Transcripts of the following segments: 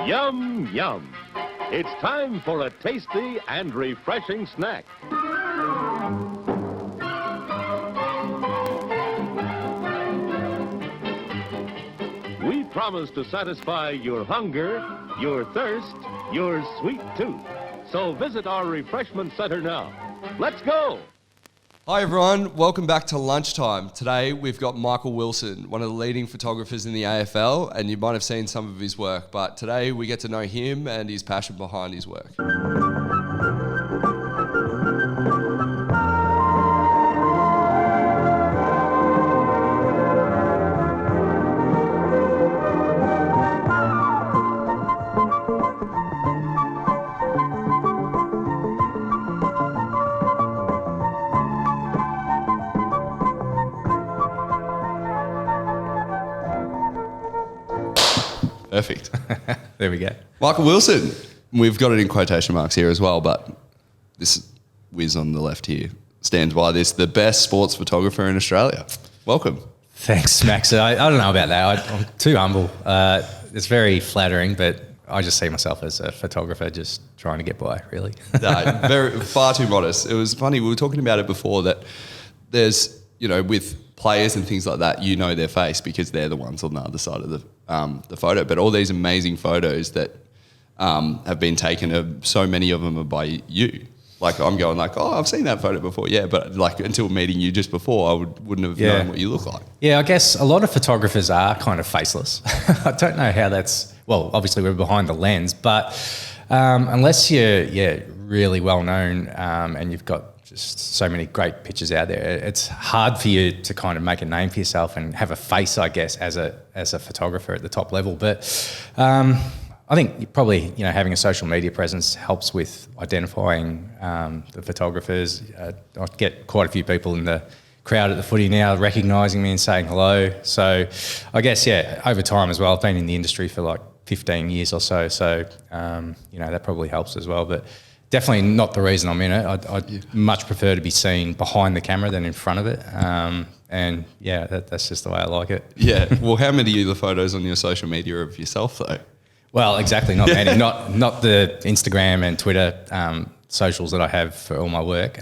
Yum, yum. It's time for a tasty and refreshing snack. We promise to satisfy your hunger, your thirst, your sweet tooth. So visit our refreshment center now. Let's go! Hi everyone, welcome back to Lunchtime. Today we've got Michael Wilson, one of the leading photographers in the AFL, and you might have seen some of his work, but today we get to know him and his passion behind his work. Perfect. There we go. Michael Wilson. We've got it in quotation marks here as well, but this whiz on the left here stands by this, the best sports photographer in Australia. Welcome. Thanks, Max. I don't know about that. I'm too humble. It's very flattering, but I just see myself as a photographer just trying to get by, really. No, far too modest. It was funny, we were talking about it before that there's, you know, with players and things like that, you know their face because they're the ones on the other side of the photo. But all these amazing photos that have been taken, so many of them are by you. Like I'm going like, oh, I've seen that photo before. Yeah, but like until meeting you just before, I wouldn't have known what you look like. Yeah, I guess a lot of photographers are kind of faceless. I don't know how that's, well, obviously we're behind the lens, but unless you're really well known and you've got just so many great pictures out there, it's hard for you to kind of make a name for yourself and have a face, I guess, as a photographer at the top level. But I think probably, you know, having a social media presence helps with identifying the photographers. I get quite a few people in the crowd at the footy now recognising me and saying hello. So I guess, over time as well, I've been in the industry for like 15 years or so. So, you know, that probably helps as well. But definitely not the reason I'm in it. I'd much prefer to be seen behind the camera than in front of it. And that's just the way I like it. Yeah. Well, how many of the photos on your social media are of yourself though? Well, exactly, not many. Not the Instagram and Twitter socials that I have for all my work.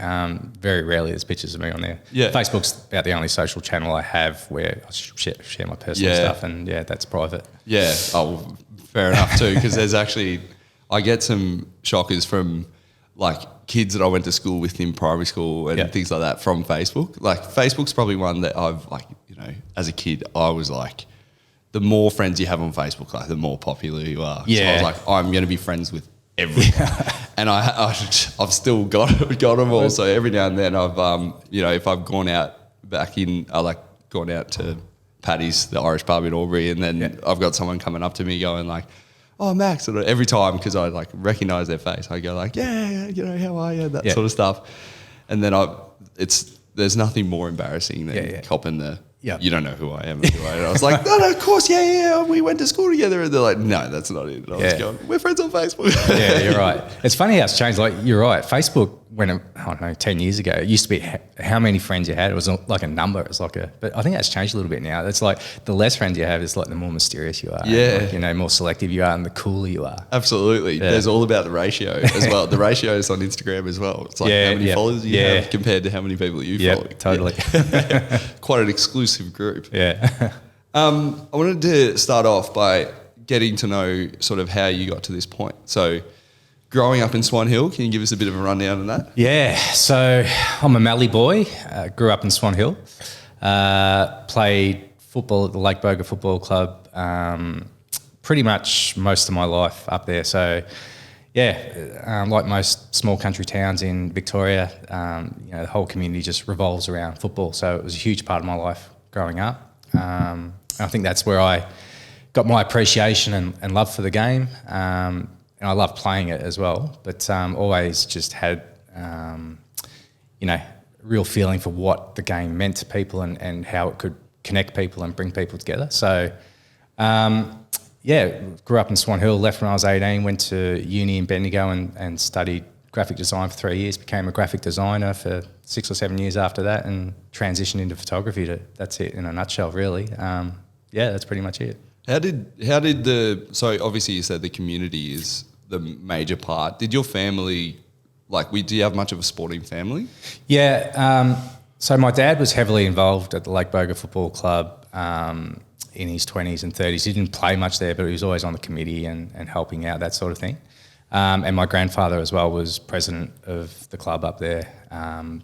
Very rarely there's pictures of me on there. Yeah. Facebook's about the only social channel I have where I share my personal stuff, and that's private. Yeah. Oh, fair enough too, because there's actually, I get some shockers from like kids that I went to school with in primary school and things like that from Facebook. Like Facebook's probably one that I've like, you know, as a kid, I was like, the more friends you have on Facebook, like the more popular you are. Yeah. So I was like, I'm going to be friends with everyone. And I've still got them all. So every now and then I've, you know, if I've gone out gone out to Paddy's, the Irish pub in Albury, and then I've got someone coming up to me going like, oh, Max, and every time, because I like recognise their face, I go like, yeah, you know, how are you, that sort of stuff. And then there's nothing more embarrassing than copping the, you don't know who I am. And I was like, no, of course, we went to school together. And they're like, no, that's not it. And I was going, we're friends on Facebook. Yeah, you're right. It's funny how it's changed. Like, you're right. Facebook, when, I don't know, 10 years ago, it used to be how many friends you had. It was like a number. It was like but I think that's changed a little bit now. It's like the less friends you have, it's like the more mysterious you are. Yeah. Like, you know, more selective you are and the cooler you are. Absolutely. Yeah. There's all about the ratio as well. The ratio is on Instagram as well. It's like how many followers you have compared to how many people you follow. Totally. Yeah. Quite an exclusive group. Yeah. I wanted to start off by getting to know sort of how you got to this point. So growing up in Swan Hill, can you give us a bit of a rundown on that? Yeah, so I'm a Mallee boy, grew up in Swan Hill, played football at the Lake Boga Football Club pretty much most of my life up there. So like most small country towns in Victoria, you know, the whole community just revolves around football. So it was a huge part of my life growing up. I think that's where I got my appreciation and love for the game. And I love playing it as well, but always just had, you know, real feeling for what the game meant to people and how it could connect people and bring people together. So, grew up in Swan Hill, left when I was 18, went to uni in Bendigo and studied graphic design for 3 years, became a graphic designer for 6 or 7 years after that, and transitioned into photography. That's it in a nutshell, really. That's pretty much it. How did so obviously you said the community is the major part. Did your family, do you have much of a sporting family? Yeah. So my dad was heavily involved at the Lake Boga Football Club in his 20s and 30s. He didn't play much there, but he was always on the committee and helping out, that sort of thing. And my grandfather as well was president of the club up there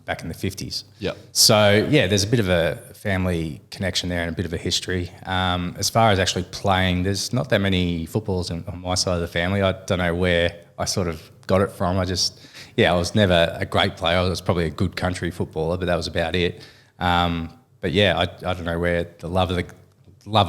back in the 50s. Yep. So, yeah, there's a bit of a family connection there and a bit of a history. As far as actually playing, there's not that many footballers on my side of the family. I don't know where I sort of got it from. I was never a great player. I was probably a good country footballer, but that was about it. But, yeah, I don't know where the love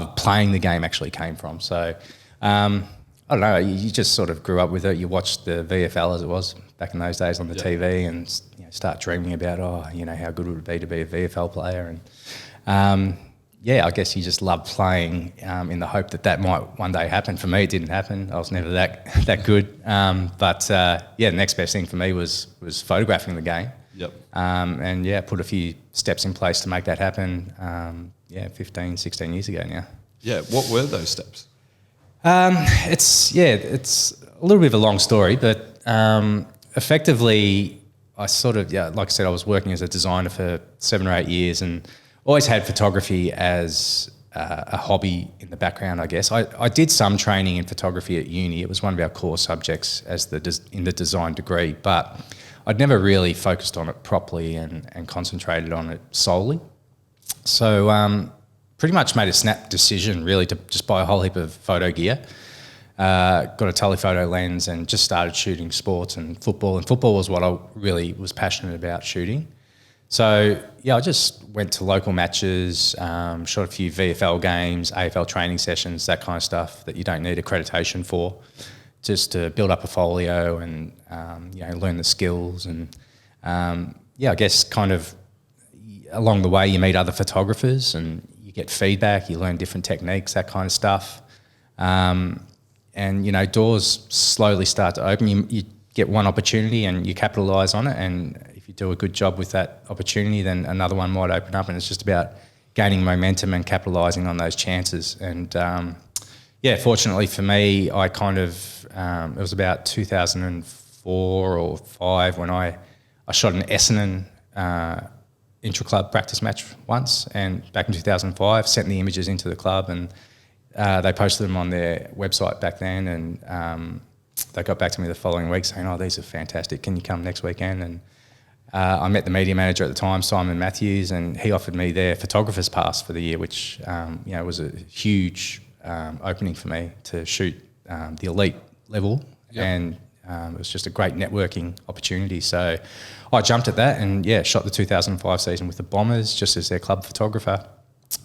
of playing the game actually came from. So, I don't know, you just sort of grew up with it. You watched the VFL as it was back in those days on the TV and start dreaming about, how good would it be to be a VFL player. And, I guess you just love playing in the hope that might one day happen. For me, it didn't happen. I was never that good. The next best thing for me was photographing the game. Yep. Put a few steps in place to make that happen, 15, 16 years ago now. Yeah, what were those steps? It's a little bit of a long story, but effectively I sort of, like I said, I was working as a designer for 7 or 8 years and always had photography as a hobby in the background, I guess. I did some training in photography at uni. It was one of our core subjects in the design degree, but I'd never really focused on it properly and concentrated on it solely. So pretty much made a snap decision really to just buy a whole heap of photo gear. Got a telephoto lens and just started shooting sports and football. And football was what I really was passionate about shooting. So, I just went to local matches, shot a few VFL games, AFL training sessions, that kind of stuff that you don't need accreditation for, just to build up a folio and, learn the skills. And, I guess kind of along the way you meet other photographers and you get feedback, you learn different techniques, that kind of stuff. Doors slowly start to open. You get one opportunity and you capitalise on it, and if you do a good job with that opportunity, then another one might open up, and it's just about gaining momentum and capitalising on those chances. And fortunately for me, I kind of, it was about 2004 or 5 when I shot an Essendon intra-club practice match once, and back in 2005 sent the images into the club, and they posted them on their website back then, and they got back to me the following week saying, these are fantastic, can you come next weekend? And I met the media manager at the time, Simon Matthews, and he offered me their photographer's pass for the year, which was a huge opening for me to shoot the elite level. Yep. And it was just a great networking opportunity. So I jumped at that and, shot the 2005 season with the Bombers just as their club photographer.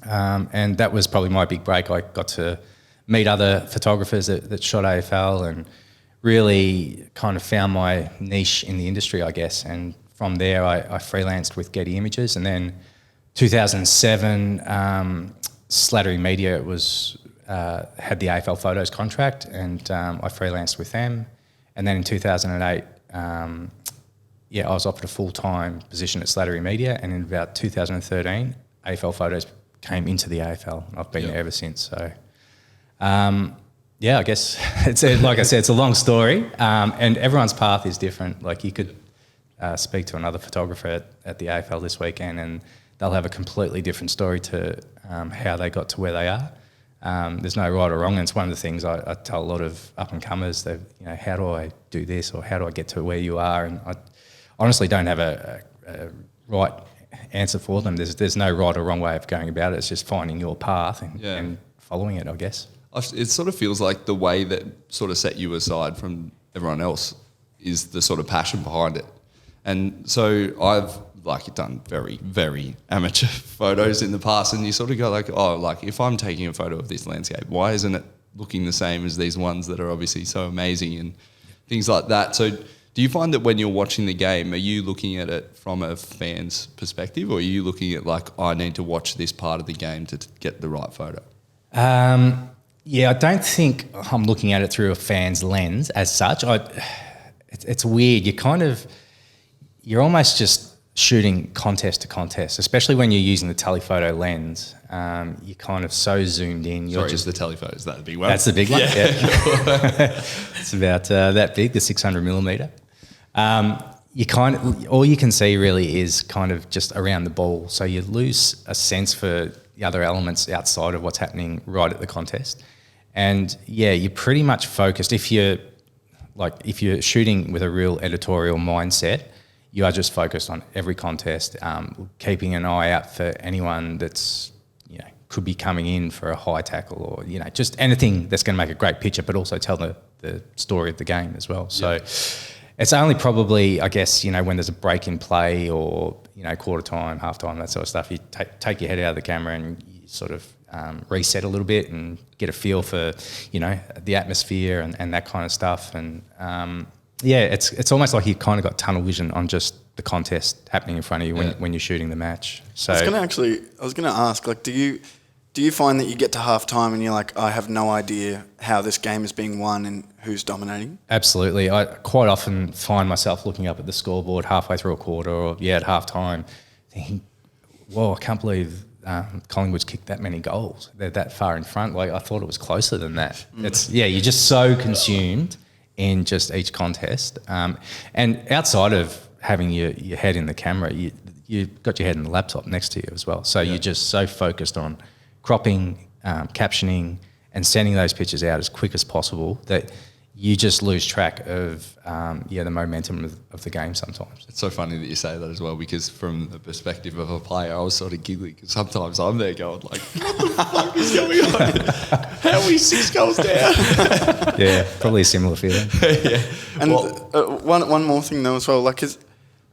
And that was probably my big break. I got to meet other photographers that shot AFL and really kind of found my niche in the industry, I guess. And from there, I freelanced with Getty Images. And then 2007, Slattery Media had the AFL Photos contract, and I freelanced with them. And then in 2008, I was offered a full-time position at Slattery Media, and in about 2013, AFL Photos came into the AFL, and I've been there ever since. So, I guess like I said, it's a long story, and everyone's path is different. Like you could speak to another photographer at the AFL this weekend, and they'll have a completely different story to how they got to where they are. There's no right or wrong, and it's one of the things I tell a lot of up-and-comers, that, how do I do this, or how do I get to where you are? And I honestly don't have a right answer for them. There's no right or wrong way of going about it. It's just finding your path and following it, I guess. It sort of feels like the way that sort of set you aside from everyone else is the sort of passion behind it. And so I've done very, very amateur photos in the past, and you sort of go if I'm taking a photo of this landscape, why isn't it looking the same as these ones that are obviously so amazing and things like that? So do you find that when you're watching the game, are you looking at it from a fan's perspective, or are you looking at I need to watch this part of the game to get the right photo? I don't think I'm looking at it through a fan's lens as such. It's weird. You're almost just shooting contest to contest, especially when you're using the telephoto lens, you're kind of so zoomed in. Sorry, is the telephoto, is that the big one? That's the big one, yeah. It's about that big, the 600 millimetre. You kind of, all you can see really is kind of just around the ball. So you lose a sense for the other elements outside of what's happening right at the contest. And yeah, you're pretty much focused. If you're shooting with a real editorial mindset, you are just focused on every contest, keeping an eye out for anyone that's, could be coming in for a high tackle or, just anything that's going to make a great picture, but also tell the story of the game as well. So it's only probably, I guess, when there's a break in play or, quarter time, half time, that sort of stuff, you take your head out of the camera and you sort of reset a little bit and get a feel for, the atmosphere and that kind of stuff. And it's almost like you kind of got tunnel vision on just the contest happening in front of you when you're shooting the match. So I was going to ask, like, do you find that you get to half time and you're like, I have no idea how this game is being won and who's dominating? Absolutely. I quite often find myself looking up at the scoreboard halfway through a quarter or at half time thinking, whoa, I can't believe Collingwood's kicked that many goals. They're that far in front. Like, I thought it was closer than that. You're just so consumed in just each contest. And outside of having your head in the camera, you've got your head in the laptop next to you as well. So you're just so focused on cropping, captioning, and sending those pictures out as quick as possible that you just lose track of the momentum of the game sometimes. It's so funny that you say that as well, because from the perspective of a player, I was sort of giggling because sometimes I'm there going like, what the fuck is going on? How are we 6 goals down? Yeah, probably a similar feeling. Yeah. And one more thing though as well, like,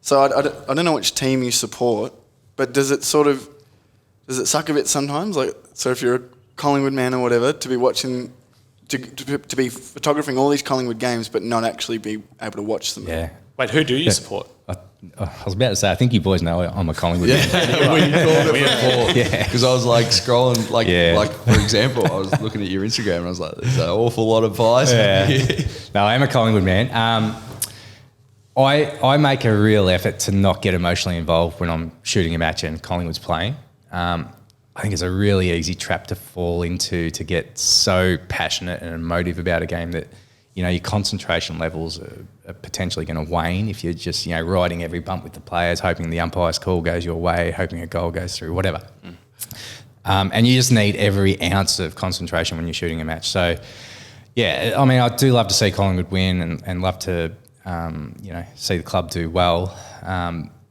so I don't know which team you support, but does it suck a bit sometimes? Like, so if you're a Collingwood man or whatever, to be watching, to be photographing all these Collingwood games, but not actually be able to watch them. Yeah. Wait, who do you support? I was about to say, I think you boys know I'm a Collingwood man. We called it before. Yeah. Because I was like scrolling, like for example, I was looking at your Instagram and I was like, there's an awful lot of pies. Yeah. No, I am a Collingwood man. I make a real effort to not get emotionally involved when I'm shooting a match and Collingwood's playing. I think it's a really easy trap to fall into, to get so passionate and emotive about a game that, your concentration levels are potentially going to wane if you're just, riding every bump with the players, hoping the umpire's call goes your way, hoping a goal goes through, whatever. And you just need every ounce of concentration when you're shooting a match. So, yeah, I mean, I do love to see Collingwood win and love to, see the club do well.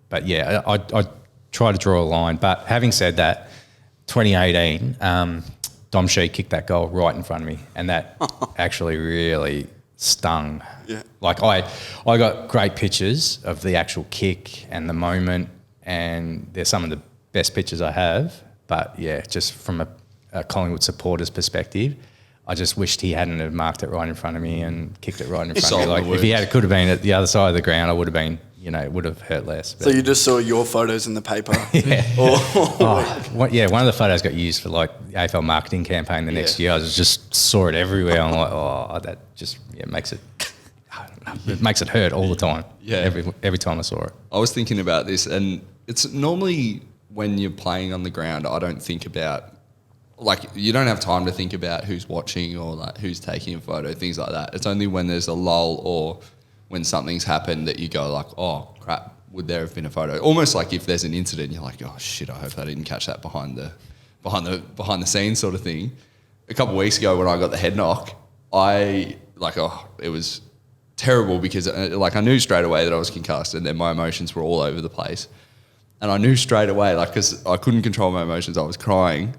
But, yeah, I try to draw a line. But having said that, 2018, Dom Shee kicked that goal right in front of me, and that actually really stung. Yeah. Like, I got great pictures of the actual kick and the moment, and they're some of the best pictures I have. But, yeah, just from a Collingwood supporter's perspective, I just wished he hadn't have marked it right in front of me and kicked it right in front of me. Like, if he could have been at the other side of the ground, I would have been, it would have hurt less. But So you just saw your photos in the paper? yeah. One of the photos got used for like the AFL marketing campaign the next year. I just saw it everywhere. I'm like, that just makes it hurt all the time. Yeah. Every time I saw it. I was thinking about this, and it's normally when you're playing on the ground, I don't think about, like, you don't have time to think about who's watching or like who's taking a photo, things like that. It's only when there's a lull or when something's happened that you go like, oh crap, would there have been a photo? Almost like if there's an incident, you're like, oh shit, I hope I didn't catch that behind the scenes sort of thing. A couple of weeks ago when I got the head knock, it was terrible because I knew straight away that I was concussed, and then my emotions were all over the place. And I knew straight away, because I couldn't control my emotions, I was crying.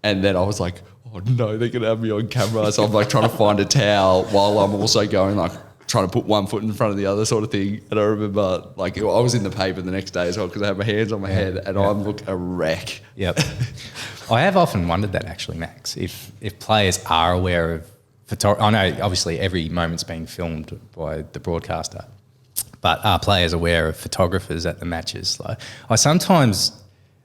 And then I was like, oh no, they're going to have me on camera. So I'm like trying to find a towel while I'm also going like, trying to put one foot in front of the other sort of thing. And I remember I was in the paper the next day as well because I had my hands on my head and I look a wreck. Yep. I have often wondered that actually, Max, if players are aware of photography. I know obviously every moment's being filmed by the broadcaster, but are players aware of photographers at the matches? Like, I sometimes,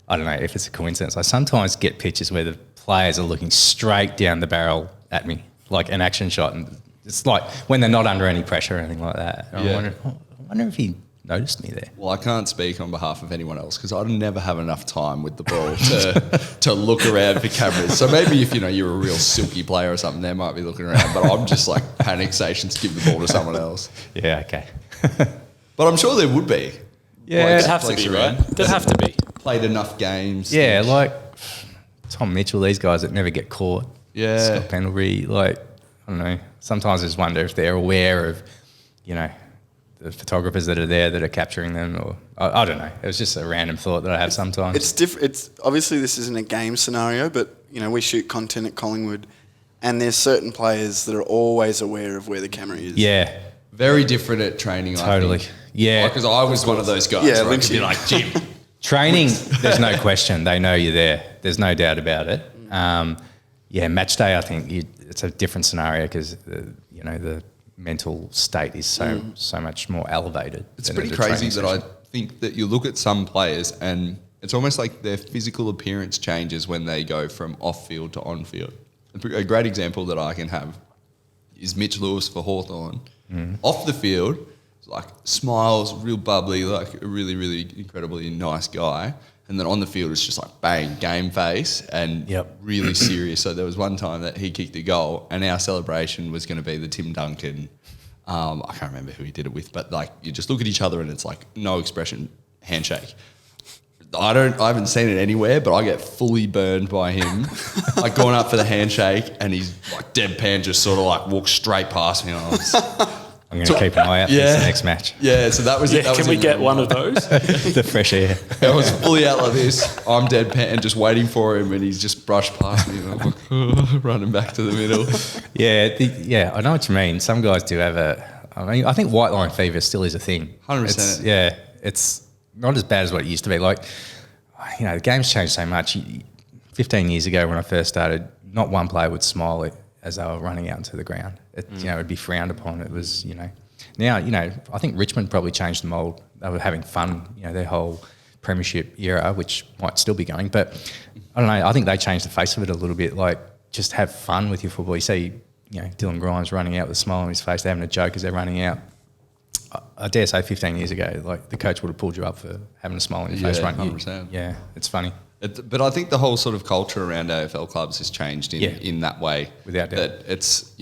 I don't know if it's a coincidence, I sometimes get pictures where the players are looking straight down the barrel at me, like an action shot, and it's like when they're not under any pressure or anything like that. And Yeah. I wonder if he noticed me there. Well, I can't speak on behalf of anyone else because I'd never have enough time with the ball to look around for cameras. So maybe if, you're a real silky player or something, they might be looking around. But I'm just like panic stations, give the ball to someone else. Yeah, okay. But I'm sure there would be. Yeah, There'd have to be, right? There'd have to be. Played enough games. Yeah, like Tom Mitchell, these guys that never get caught. Yeah. Scott Pendlebury, like, I don't know. Sometimes I just wonder if they're aware of, the photographers that are there that are capturing them, or I don't know. It was just a random thought that I have sometimes. It's different. It's obviously this isn't a game scenario, but we shoot content at Collingwood, and there's certain players that are always aware of where the camera is. Yeah. Very different at training, Totally. I think. Yeah. Because I was one of those guys. Yeah, where I could be Lynchy. like, Jim. Training, there's no question. They know you're there. There's no doubt about it. Match day, I think it's a different scenario because, the mental state is so much more elevated. It's pretty crazy that I think that you look at some players and it's almost like their physical appearance changes when they go from off-field to on-field. A great example that I can have is Mitch Lewis for Hawthorn. Off the field, like smiles, real bubbly, like a really, really incredibly nice guy. And then on the field, it's just like bang, game face and really serious. So there was one time that he kicked a goal and our celebration was going to be the Tim Duncan, I can't remember who he did it with, but like you just look at each other and it's like no expression, handshake. I haven't seen it anywhere, but I get fully burned by him. Like going up for the handshake and he's like deadpan, just sort of like walks straight past me. And I was, I'm going to keep an eye out for this next match. Yeah, so that was it. Can we get one of those? The fresh air. I was fully out like this. I'm deadpan and just waiting for him, and he's just brushed past me, and I'm like, running back to the middle. Yeah, I know what you mean. Some guys do have I think white line fever still is a thing. 100%. It's not as bad as what it used to be. Like, the game's changed so much. 15 years ago when I first started, not one player would smile as they were running out into the ground. It would be frowned upon. It was, now, I think Richmond probably changed the mould. They were having fun, their whole premiership era, which might still be going. But I don't know, I think they changed the face of it a little bit. Like, just have fun with your football. You see, Dylan Grimes running out with a smile on his face, they're having a joke as they're running out. I dare say 15 years ago, like the coach would have pulled you up for having a smile on your face. Right? 100%. Yeah, it's funny. But I think the whole sort of culture around AFL clubs has changed in that way. Without doubt. That it's,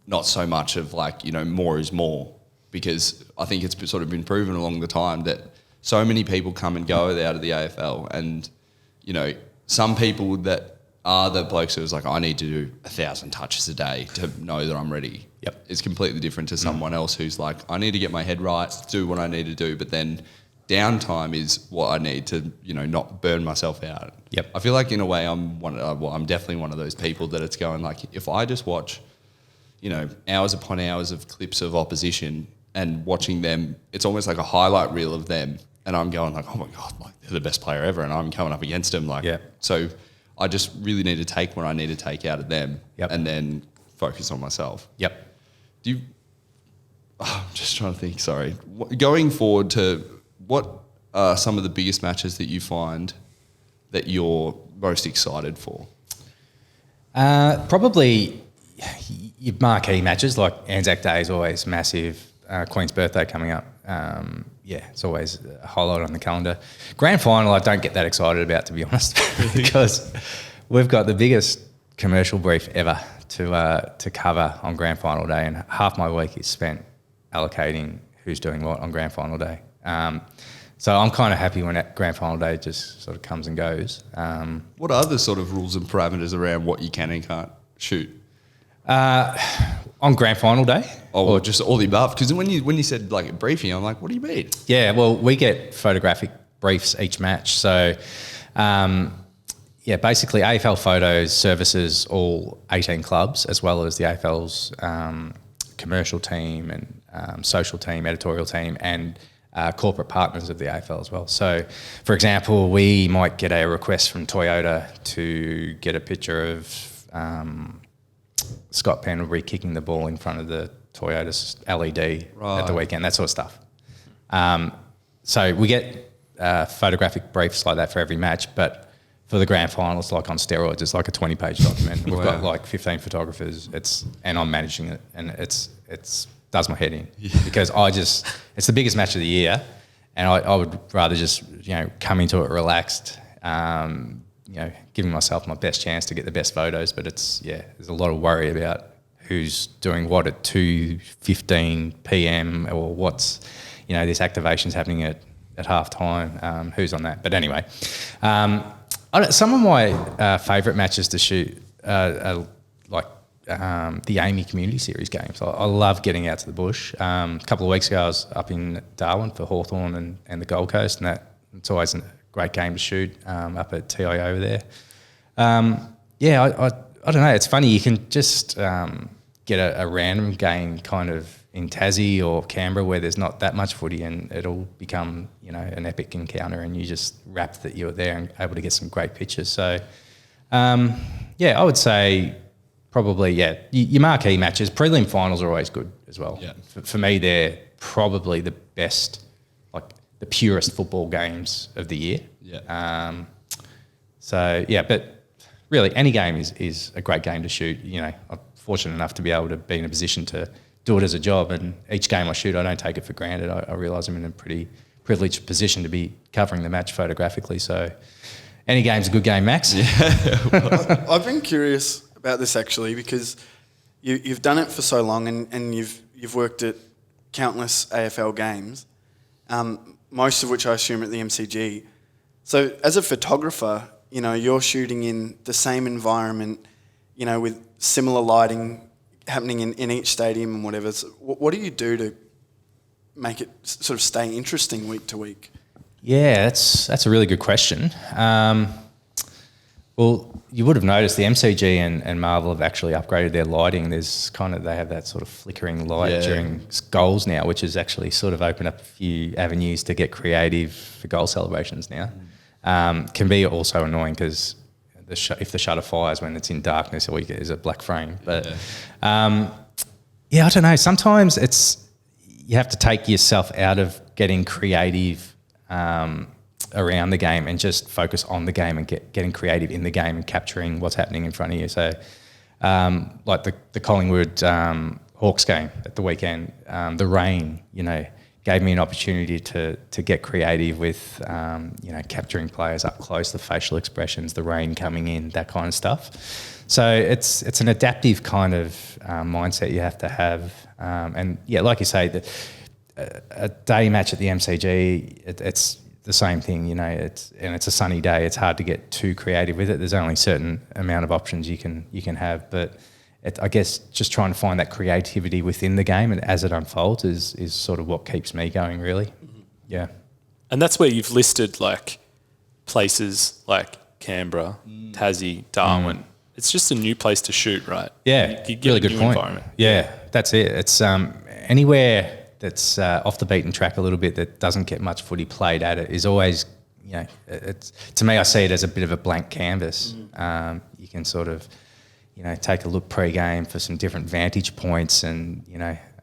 not so much of like, more is more, because I think it's sort of been proven along the time that so many people come and go out of the AFL and, some people that are the blokes who's like, I need to do 1,000 touches a day to know that I'm ready. Yep. It's completely different to someone else who's like, I need to get my head right, do what I need to do, but then downtime is what I need to, not burn myself out. Yep. I feel like in a way I'm definitely one of those people that it's going like, if I just watch, hours upon hours of clips of opposition and watching them, it's almost like a highlight reel of them. And I'm going like, oh my God, like they're the best player ever. And I'm coming up against them. Like, so I just really need to take what I need to take out of them and then focus on myself. Yep. I'm just trying to think, sorry. Going forward to what are some of the biggest matches that you find that you're most excited for? Probably your marquee matches, like Anzac Day is always massive. Queen's birthday coming up. It's always a highlight on the calendar. Grand final, I don't get that excited about, to be honest, because we've got the biggest commercial brief ever to cover on grand final day, and half my week is spent allocating who's doing what on grand final day. So I'm kind of happy when that grand final day just sort of comes and goes. What are the sort of rules and parameters around what you can and can't shoot? On grand final day? Or just all the above? Because when you said like a briefing, I'm like, what do you mean? Yeah, well, we get photographic briefs each match. So, basically AFL Photos services all 18 clubs as well as the AFL's commercial team and social team, editorial team, and corporate partners of the AFL as well. So, for example, we might get a request from Toyota to get a picture of Scott Pendlebury kicking the ball in front of the Toyota's LED at the weekend, that sort of stuff. So we get photographic briefs like that for every match, but for the grand final, it's like on steroids. It's like a 20-page document. We've got like 15 photographers. And I'm managing it, and it's does my head in because it's the biggest match of the year, and I would rather just come into it relaxed, giving myself my best chance to get the best photos. But there's a lot of worry about who's doing what at 2:15 p.m. or what's this activation's happening at half time. Who's on that? But anyway, some of my favourite matches to shoot are like the Amy Community Series games. I love getting out to the bush. A couple of weeks ago, I was up in Darwin for Hawthorn and the Gold Coast, and it's always a great game to shoot up at TI over there. I don't know. It's funny. You can just get a random game kind of in Tassie or Canberra where there's not that much footy, and it'll become an epic encounter, and you just wrapped that you were there and able to get some great pictures. So I would say probably your marquee matches. Prelim finals are always good as well. Yeah. For me, they're probably the best, like the purest football games of the year. Yeah. But really any game is a great game to shoot. I'm fortunate enough to be able to be in a position to do it as a job, and each game I shoot, I don't take it for granted. I realise I'm in a pretty privileged position to be covering the match photographically. So any game's a good game, Max. Yeah. I've been curious about this actually because you've done it for so long and you've worked at countless AFL games, most of which I assume at the MCG. So as a photographer, you're shooting in the same environment, with similar lighting happening in each stadium and whatever. So what do you do to make it sort of stay interesting week to week? Yeah, that's a really good question. Well, you would have noticed the MCG and Marvel have actually upgraded their lighting. They have that sort of flickering light during goals now, which has actually sort of opened up a few avenues to get creative for goal celebrations now. Can be also annoying because if the shutter fires when it's in darkness, or there's a black frame. But I don't know. Sometimes you have to take yourself out of getting creative around the game and just focus on the game and getting creative in the game and capturing what's happening in front of you. So, like the Collingwood Hawks game at the weekend, the rain, gave me an opportunity to get creative with, capturing players up close, the facial expressions, the rain coming in, that kind of stuff. So it's an adaptive kind of mindset you have to have. Like you say, a day match at the MCG, it's the same thing, it's a sunny day. It's hard to get too creative with it. There's only a certain amount of options you can have, but I guess just trying to find that creativity within the game and as it unfolds is sort of what keeps me going, really. Mm-hmm. Yeah. And that's where you've listed like places like Canberra, Tassie, Darwin. It's just a new place to shoot, right? Yeah, you get really a good new point. environment. Yeah, that's it. It's anywhere that's off the beaten track a little bit that doesn't get much footy played at it is always, it's to me, I see it as a bit of a blank canvas. You can sort of, take a look pre-game for some different vantage points. And,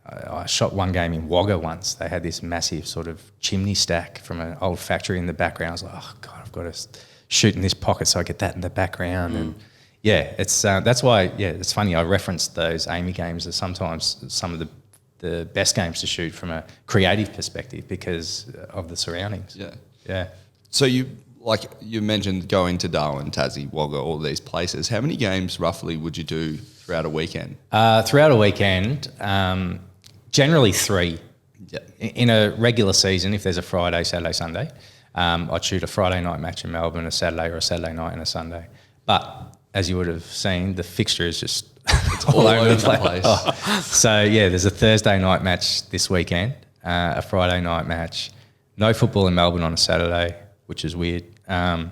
I shot one game in Wagga once. They had this massive sort of chimney stack from an old factory in the background. I was like, oh, God, I've got to shoot in this pocket so I get that in the background. And, it's that's why, it's funny. I referenced those Amy games as sometimes some of the best games to shoot from a creative perspective because of the surroundings. Yeah. Yeah. So you mentioned going to Darwin, Tassie, Wagga, all these places. How many games roughly would you do throughout a weekend? Throughout a weekend, generally 3. Yeah. In a regular season, if there's a Friday, Saturday, Sunday, I'd shoot a Friday night match in Melbourne, a Saturday, or a Saturday night and a Sunday. But as you would have seen, the fixture is just it's all over the place. There's a Thursday night match this weekend, a Friday night match, no football in Melbourne on a Saturday, which is weird. A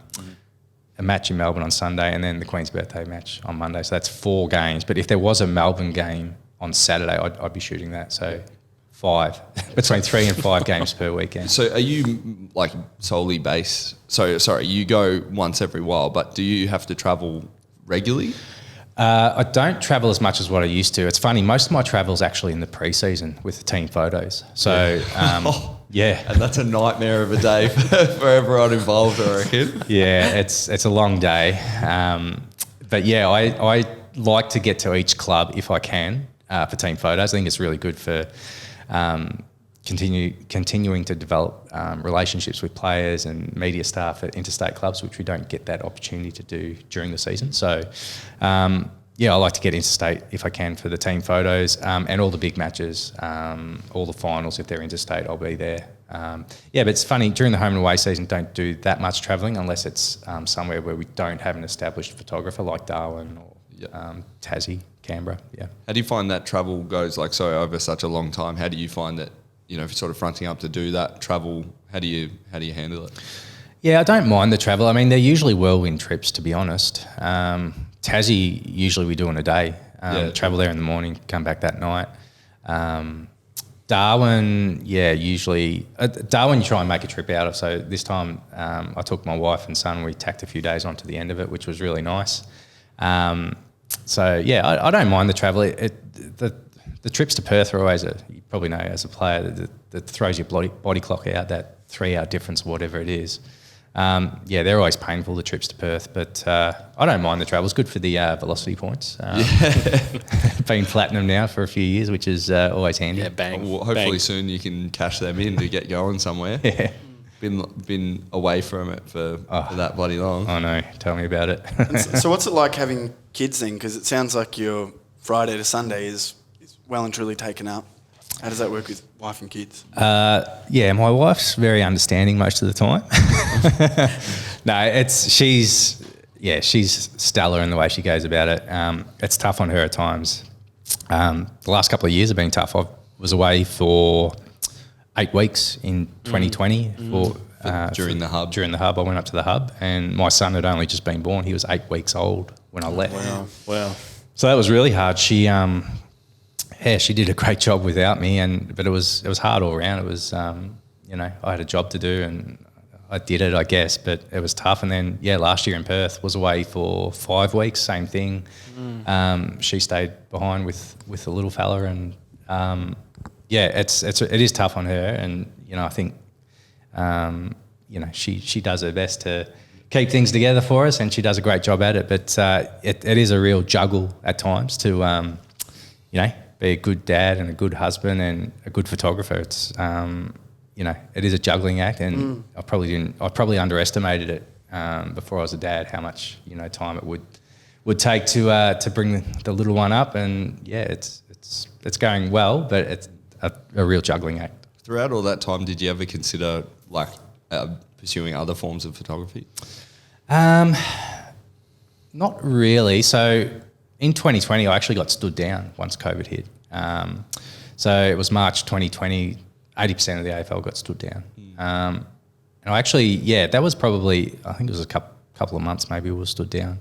match in Melbourne on Sunday, and then the Queen's birthday match on Monday. So that's 4 games. But if there was a Melbourne game on Saturday, I'd be shooting that. So 5, between 3 and 5 games per weekend. So are you like solely based? So sorry, you go once every while, but do you have to travel regularly? I don't travel as much as what I used to. It's funny, most of my travel is actually in the pre-season with the team photos. So, And that's a nightmare of a day for everyone involved, I reckon. Yeah, it's a long day. I like to get to each club if I can for team photos. I think it's really good for continuing to develop relationships with players and media staff at interstate clubs, which we don't get that opportunity to do during the season. So, I like to get interstate if I can for the team photos and all the big matches, all the finals. If they're interstate, I'll be there. But it's funny, during the home and away season, don't do that much travelling unless it's somewhere where we don't have an established photographer like Darwin or Tassie, Canberra. Yeah. How do you find that travel goes over such a long time? How do you find that, if you're sort of fronting up to do that travel, how do you handle it? Yeah, I don't mind the travel. I mean, they're usually whirlwind trips, to be honest. Tassie, usually we do in a day. Travel there in the morning, come back that night. Darwin, usually Darwin you try and make a trip out of. So this time I took my wife and son. We tacked a few days onto the end of it, which was really nice. I don't mind the travel. The trips to Perth are always you probably know as a player that throws your body clock out, that 3 hour difference, whatever it is. They're always painful, the trips to Perth, but I don't mind the travel. It's good for the velocity points. Been platinum now for a few years, which is always handy. Yeah, bang. Well, hopefully bang. soon you can cash them in to get going somewhere. Yeah. Been away from it for that bloody long. I know. Tell me about it. So what's it like having kids then? Because it sounds like your Friday to Sunday is well and truly taken up. How does that work with wife and kids? My wife's very understanding most of the time. No, she's stellar in the way she goes about it. It's tough on her at times. The last couple of years have been tough. I was away for 8 weeks in 2020 During the hub. During the hub, I went up to the hub, and my son had only just been born. He was 8 weeks old when I left. Wow. So that was really hard. She did a great job without me, but it was hard all around. It was, I had a job to do, and I did it, I guess, but it was tough. And then, last year in Perth, was away for 5 weeks, same thing. She stayed behind with the little fella, and it is tough on her. And I think, she does her best to keep things together for us, and she does a great job at it. But it is a real juggle at times to, be a good dad and a good husband and a good photographer. It's it is a juggling act, and I probably underestimated it before I was a dad, how much time it would take to bring the little one up. And it's going well, but it's a real juggling act. Throughout all that time, did you ever consider pursuing other forms of photography? Not really. So in 2020, I actually got stood down once COVID hit. So it was March 2020, 80% of the AFL got stood down. And I actually, that was probably, I think it was a couple of months maybe we were stood down.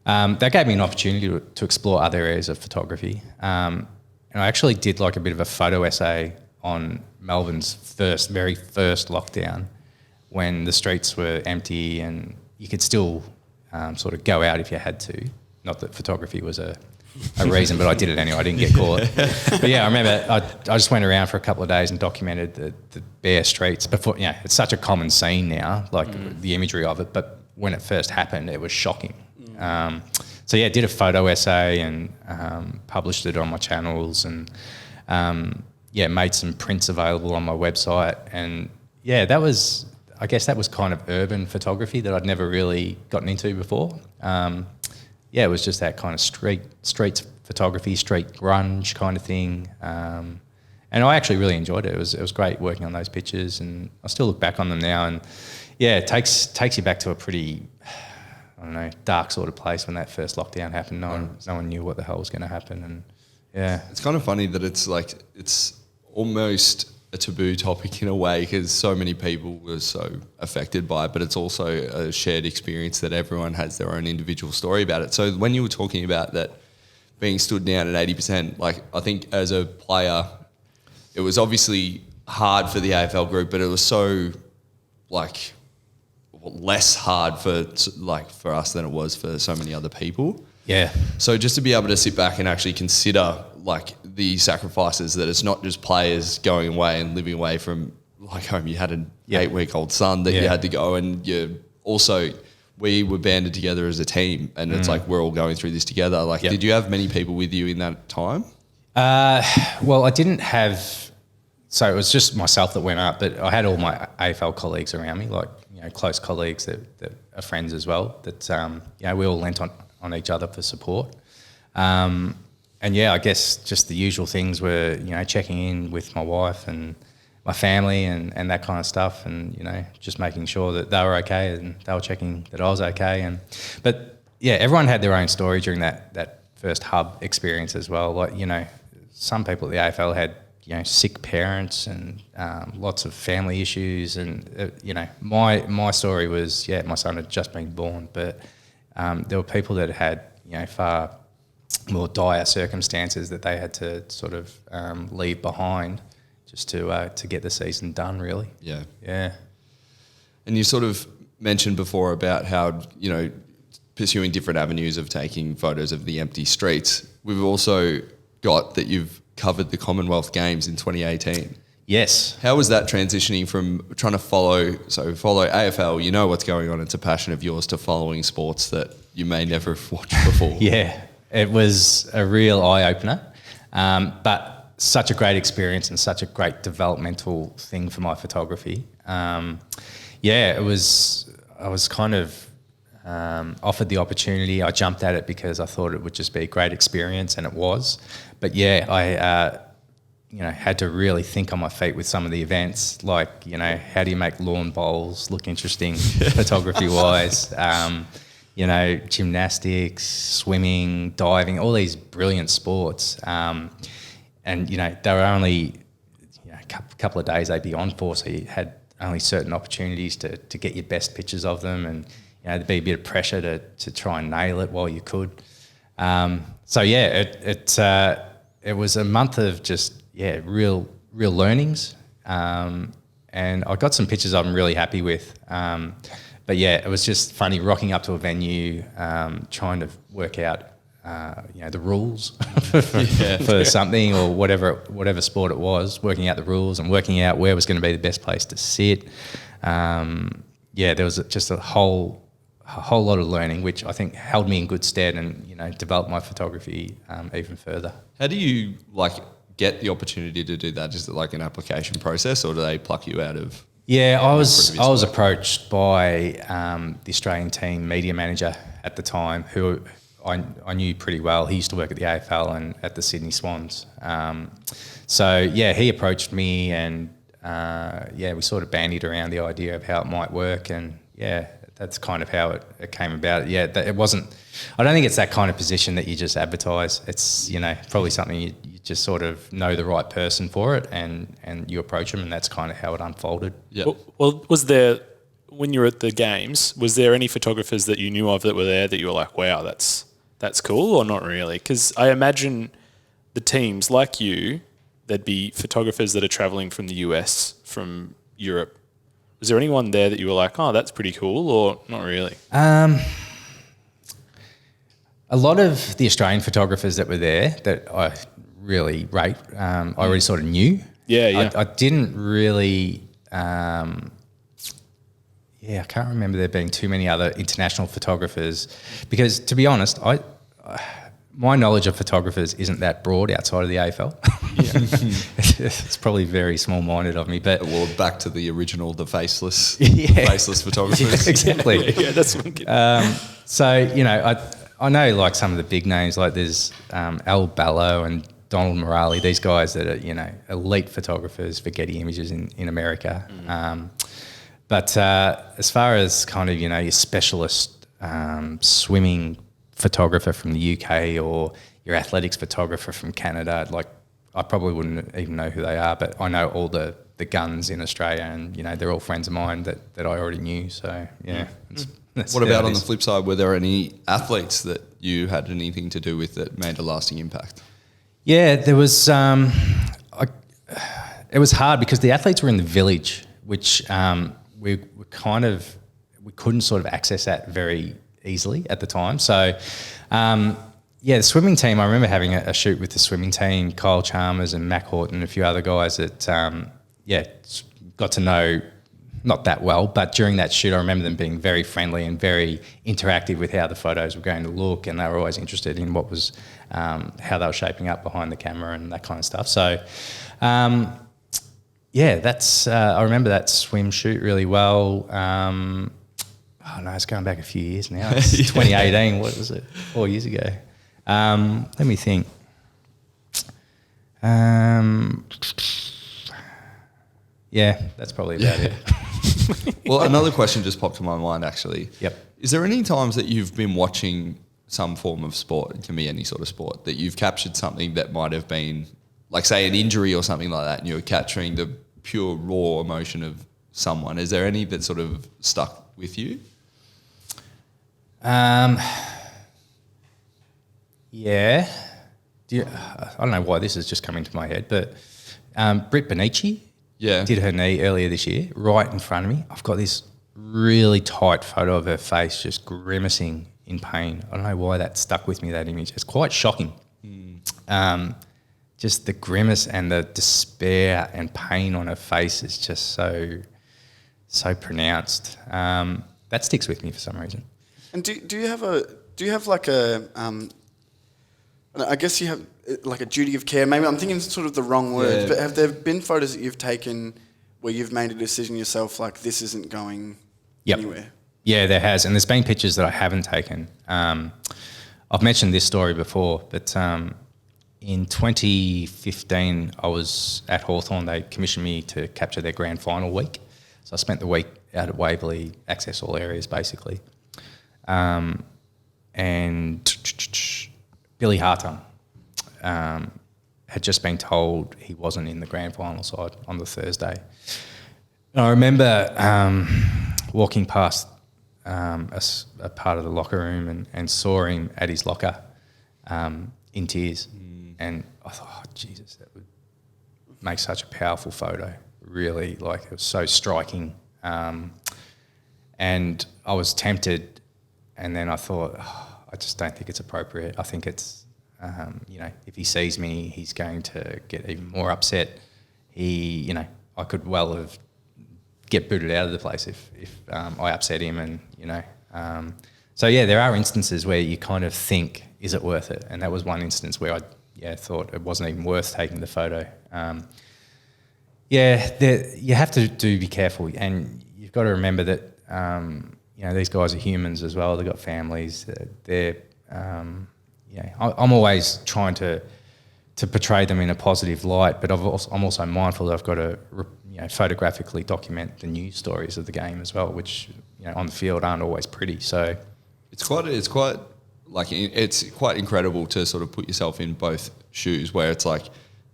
That gave me an opportunity to explore other areas of photography. And I actually did a bit of a photo essay on Melbourne's very first lockdown, when the streets were empty and you could still sort of go out if you had to. Not that photography was a reason, but I did it anyway. I didn't get caught. But I remember I just went around for a couple of days and documented the bare streets. Before, it's such a common scene now, the imagery of it. But when it first happened, it was shocking. Did a photo essay and published it on my channels, and made some prints available on my website. And that was kind of urban photography that I'd never really gotten into before. It was just that kind of street photography, street grunge kind of thing. And I actually really enjoyed it. It was great working on those pictures, and I still look back on them now, and it takes you back to a pretty, dark sort of place when that first lockdown happened. No one knew what the hell was going to happen, and It's kind of funny that it's almost a taboo topic in a way, because so many people were so affected by it, but it's also a shared experience that everyone has their own individual story about it. So when you were talking about that being stood down at 80%, I think as a player, it was obviously hard for the AFL group, but it was so less hard for us than it was for so many other people. Yeah. So just to be able to sit back and actually consider the sacrifices, that it's not just players going away and living away from home. You had an 8-week-old son that you had to go, and we were banded together as a team, and it's we're all going through this together. Did you have many people with you in that time? Well, I didn't have, so it was just myself that went up, but I had all my AFL colleagues around me, like, close colleagues that are friends as well, that, we all lent on each other for support. And yeah, I guess just the usual things were, checking in with my wife and my family and that kind of stuff, and just making sure that they were okay and they were checking that I was okay. But yeah, everyone had their own story during that first hub experience as well. Like, some people at the AFL had sick parents and lots of family issues, and my story was, my son had just been born, but there were people that had far more dire circumstances that they had to sort of leave behind just to get the season done, really. Yeah. Yeah. And you sort of mentioned before about how, pursuing different avenues of taking photos of the empty streets. We've also got that you've covered the Commonwealth Games in 2018. Yes. How was that transitioning from trying to follow AFL, what's going on, it's a passion of yours, to following sports that you may never have watched before? Yeah, it was a real eye-opener, but such a great experience and such a great developmental thing for my photography. It was, I was kind of offered the opportunity. I jumped at it because I thought it would just be a great experience, and it was. But yeah, I had to really think on my feet with some of the events, like, how do you make lawn bowls look interesting photography-wise? Gymnastics, swimming, diving, all these brilliant sports. And they were only a couple of days they'd be on for, so you had only certain opportunities to get your best pictures of them, and there'd be a bit of pressure to try and nail it while you could. It was a month of just real learnings, and I got some pictures I'm really happy with. But yeah, it was just funny rocking up to a venue, trying to work out the rules for something, or whatever sport it was, working out the rules and working out where was going to be the best place to sit. There was just a whole lot of learning, which I think held me in good stead and developed my photography even further. How do you get the opportunity to do that? Is it like an application process, or do they pluck you out of? Yeah, I was approached by the Australian team media manager at the time, who I knew pretty well. He used to work at the AFL and at the Sydney Swans. He approached me, and we sort of bandied around the idea of how it might work, and that's kind of how it came about. Yeah, it wasn't. I don't think it's that kind of position that you just advertise. It's probably something you just sort of know the right person for it, and you approach them, and that's kind of how it unfolded. Yeah. Well, was there, when you were at the games, was there any photographers that you knew of that were there that you were like, wow, that's cool, or not really? Because I imagine the teams like you, there'd be photographers that are travelling from the US, from Europe. Was there anyone there that you were like, oh, that's pretty cool, or not really? A lot of the Australian photographers that were there that I really rate, I already sort of knew. Yeah. I didn't really... I can't remember there being too many other international photographers, because, to be honest, my knowledge of photographers isn't that broad outside of the AFL. It's probably very small-minded of me, but... Well, back to the original, the faceless photographers. Yeah, exactly. That's what I'm getting. I know like some of the big names, like there's Al Ballo and Donald Morali, these guys that are, elite photographers for Getty Images in America. But as far as kind of, your specialist swimming photographer from the UK, or your athletics photographer from Canada, like I probably wouldn't even know who they are, but I know all the guns in Australia, and, they're all friends of mine that I already knew. So, yeah. What about on the flip side? Were there any athletes that you had anything to do with that made a lasting impact? Yeah, there was... it was hard because the athletes were in the village, which we couldn't sort of access that very easily at the time. So, the swimming team, I remember having a shoot with the swimming team, Kyle Chalmers and Mac Horton and a few other guys that, got to know not that well, but during that shoot, I remember them being very friendly and very interactive with how the photos were going to look, and they were always interested in what was, how they were shaping up behind the camera and that kind of stuff. So, that's I remember that swim shoot really well. Oh no, it's going back a few years now. It's 2018. What was it? 4 years ago. Let me think. Yeah, that's probably about it. Well, another question just popped to my mind, actually. Yep. Is there any times that you've been watching some form of sport, it can be any sort of sport, that you've captured something that might have been, like, say, an injury or something like that, and you're capturing the pure, raw emotion of someone? Is there any that sort of stuck with you? Yeah. I don't know why this has just come into my head, but Britt Benici did her knee earlier this year, right in front of me. I've got this really tight photo of her face just grimacing in pain. I don't know why that stuck with me, that image. It's quite shocking. Just the grimace and the despair and pain on her face is just so pronounced. That sticks with me for some reason. And do you have like a I guess you have like a duty of care. Maybe I'm thinking sort of the wrong words, but have there been photos that you've taken where you've made a decision yourself, like this isn't going anywhere? Yeah, there has, and there's been pictures that I haven't taken. I've mentioned this story before, but in 2015, I was at Hawthorn. They commissioned me to capture their grand final week, so I spent the week out at Waverley, access all areas basically, and Billy Hartung had just been told he wasn't in the grand final side on the Thursday. And I remember walking past a part of the locker room and saw him at his locker in tears. And I thought, oh, Jesus, that would make such a powerful photo. Really, like, it was so striking. And I was tempted, and then I thought, I just don't think it's appropriate. I think it's, if he sees me, he's going to get even more upset. I could well have get booted out of the place if I upset him, and so there are instances where you kind of think, is it worth it? And that was one instance where I thought it wasn't even worth taking the photo. You have to be careful, and you've got to remember that these guys are humans as well. They've got families. I'm always trying to portray them in a positive light, but I'm also mindful that I've got to photographically document the news stories of the game as well, which on the field aren't always pretty. So it's quite incredible to sort of put yourself in both shoes, where it's like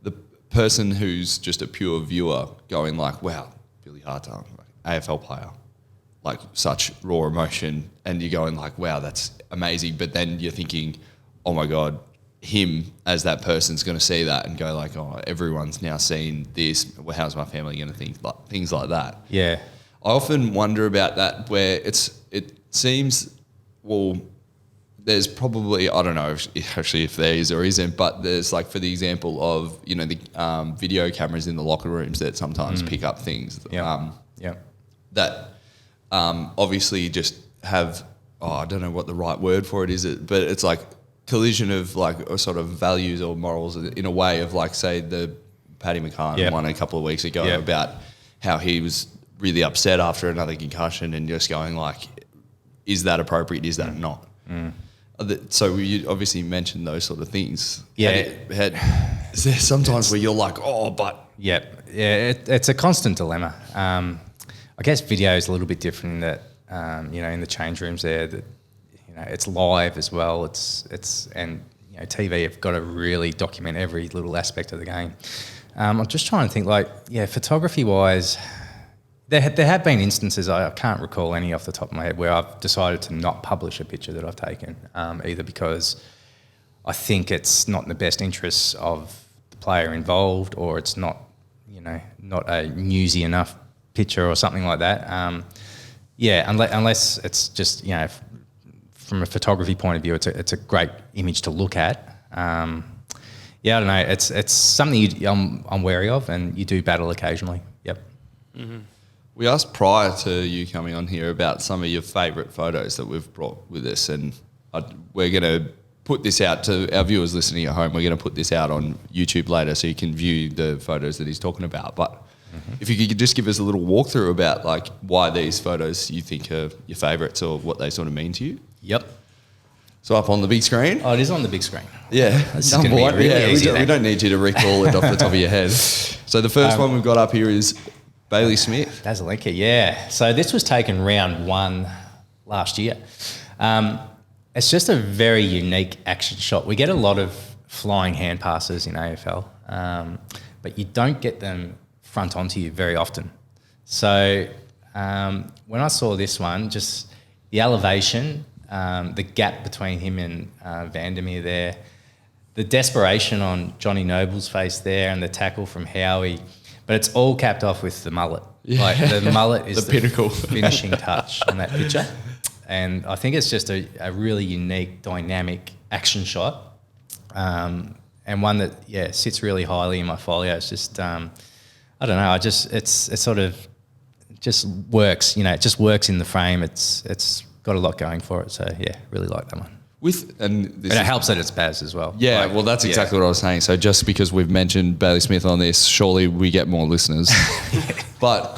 the person who's just a pure viewer going like, wow, Billy Hartung, AFL player, like such raw emotion, and you're going like, wow, that's amazing. But then you're thinking, oh my God, him as that person's going to see that and go like, oh, everyone's now seen this. Well, how's my family going to think? Like, things like that. Yeah. I often wonder about that, where it seems, well, there's probably, I don't know if there is or isn't, but there's like, for the example of, the video cameras in the locker rooms that sometimes pick up things. That obviously just have, I don't know what the right word for it is, but it's like collision of like a sort of values or morals in a way of, like, say the Paddy McCann one a couple of weeks ago about how he was really upset after another concussion, and just going like, is that appropriate? Is that not? So you obviously mentioned those sort of things. Yeah. Is there sometimes where you're like, oh, but... Yeah, it's a constant dilemma. I guess video is a little bit different in that, in the change rooms there, that, it's live as well. And TV have got to really document every little aspect of the game. I'm just trying to think, photography-wise, there have been instances, I can't recall any off the top of my head, where I've decided to not publish a picture that I've taken, either because I think it's not in the best interests of the player involved, or it's not, not a newsy enough picture or something like that. Unless it's just, from a photography point of view, it's a great image to look at. I don't know. It's something I'm wary of, and you do battle occasionally. Yep. Mm-hmm. We asked prior to you coming on here about some of your favourite photos that we've brought with us, and we're going to put this out to our viewers listening at home. We're going to put this out on YouTube later so you can view the photos that he's talking about. But if you could just give us a little walkthrough about like why these photos you think are your favourites or what they sort of mean to you. Yep. So up on the big screen. Oh, it is on the big screen. Yeah, This is gonna be really easy we then. don't need you to recall it off the top of your head. So the first one we've got up here is Bailey Smith. Dazzlinka, yeah. So this was taken round 1 last year. It's just a very unique action shot. We get a lot of flying hand passes in AFL, but you don't get them front onto you very often. So when I saw this one, just the elevation, the gap between him and Vandermeer there, the desperation on Johnny Noble's face there, and the tackle from Howie, but it's all capped off with the mullet. Yeah. Like the mullet is The pinnacle. finishing touch on that picture. And I think it's just a really unique, dynamic action shot, and one that sits really highly in my folio. It's just I don't know. It sort of just works. You know, it just works in the frame. It's got a lot going for it. So yeah, really like that one. And it helps that it's Baz as well. Yeah, well, that's exactly what I was saying. So just because we've mentioned Bailey Smith on this, surely we get more listeners. But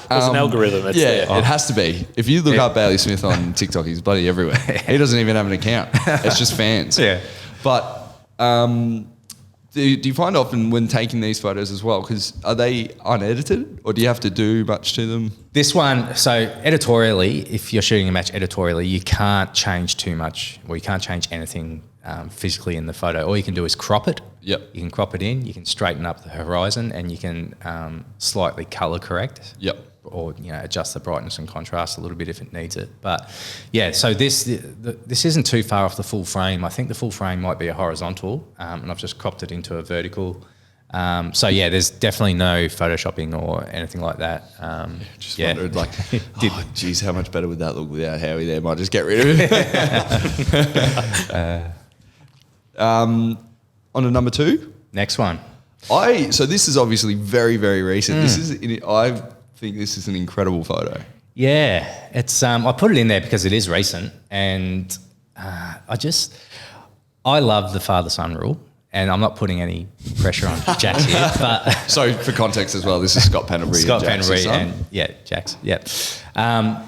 There's an algorithm. It's there. it has to be. If you look up Bailey Smith on TikTok, he's bloody everywhere. He doesn't even have an account. It's just fans. Yeah. But do you find often when taking these photos as well, because are they unedited or do you have to do much to them? This one, so editorially, if you're shooting a match editorially, you can't change too much, or you can't change anything physically in the photo. All you can do is crop it. Yep. You can crop it in, you can straighten up the horizon, and you can slightly colour correct. Yep. Or adjust the brightness and contrast a little bit if it needs it. But yeah, so this isn't too far off the full frame. I think the full frame might be a horizontal, and I've just cropped it into a vertical. So yeah, there's definitely no photoshopping or anything like that. Just wondered, like, oh, geez, how much better would that look without Howie there? Might just get rid of it. On to number 2. Next one. So this is obviously very, very recent. I think this is an incredible photo. Yeah, it's. I put it in there because it is recent, and I love the father-son rule. And I'm not putting any pressure on Jax here, but So for context as well, this is Scott Pendlebury. Scott and Jax's Pendlebury son. and Jax. I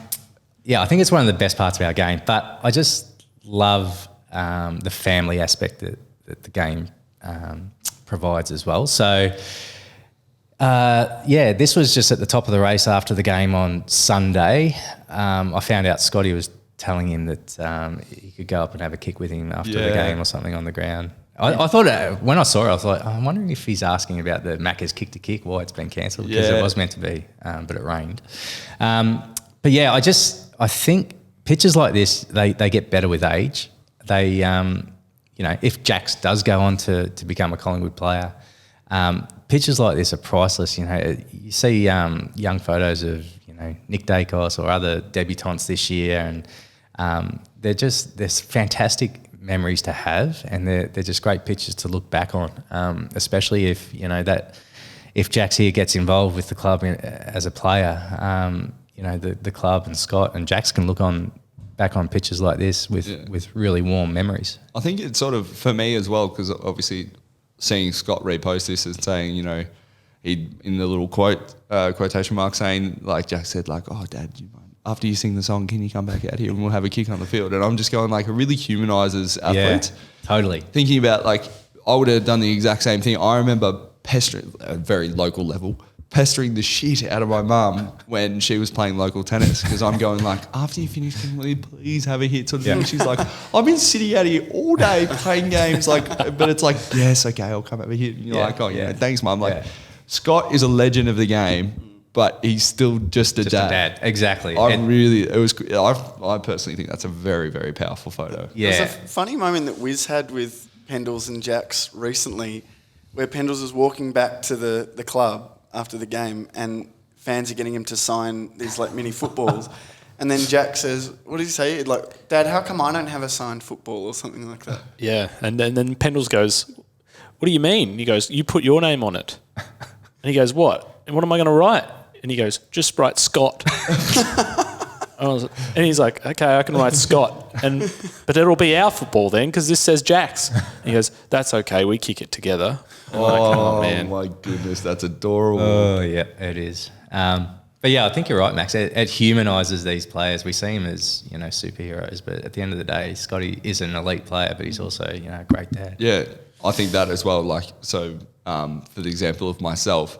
think it's one of the best parts of our game. But I just love the family aspect that the game provides as well. So this was just at the top of the race after the game on Sunday. I found out Scotty was telling him that he could go up and have a kick with him after the game or something on the ground. I thought when I saw it, I was like, I'm wondering if he's asking about the Macca's kick-to-kick, why it's been cancelled, because it was meant to be, but it rained. But yeah, I think pictures like this, they get better with age. They, if Jax does go on to become a Collingwood player, pictures like this are priceless. You see young photos of, Nick Dacos or other debutantes this year, and they're fantastic memories to have, and they're just great pictures to look back on, especially if if Jax here gets involved with the club as a player, the club and Scott and Jax can look back on pictures like this with really warm memories. I think it's sort of for me as well, because obviously seeing Scott repost this and saying, he in the little quotation mark saying, like Jack said, like, oh Dad, after you sing the song, can you come back out here and we'll have a kick on the field? And I'm just going, like, it really humanises athletes. Yeah, totally. Thinking about, like, I would have done the exact same thing. I remember pestering, at a very local level, pestering the shit out of my mum when she was playing local tennis, because I'm going, like, after you finish, can you please have a hit sort of thing. She's like, I've been sitting out here all day playing games, like, but it's like, yes, okay, I'll come have a hit. And you're like, oh, yeah, thanks, Mum. Like, Scott is a legend of the game, but he's still just a dad. Exactly. I personally think that's a very, very powerful photo. Yeah. There's a funny moment that Wiz had with Pendles and Jax recently, where Pendles was walking back to the club after the game, and fans are getting him to sign these like mini footballs. And then Jack says, what did he say? Like, Dad, how come I don't have a signed football or something like that? Yeah. And then Pendles goes, what do you mean? He goes, you put your name on it. And he goes, what? And what am I going to write? And he goes, just write Scott. And he's like, okay, I can write Scott, but it'll be our football then because this says Jack's. And he goes, that's okay, we kick it together. I'm like, oh man, my goodness, that's adorable. Oh yeah, it is. But yeah, I think you're right, Max. It humanises these players. We see him as superheroes, but at the end of the day, Scotty is an elite player, but he's also a great dad. Yeah, I think that as well. Like, so for the example of myself,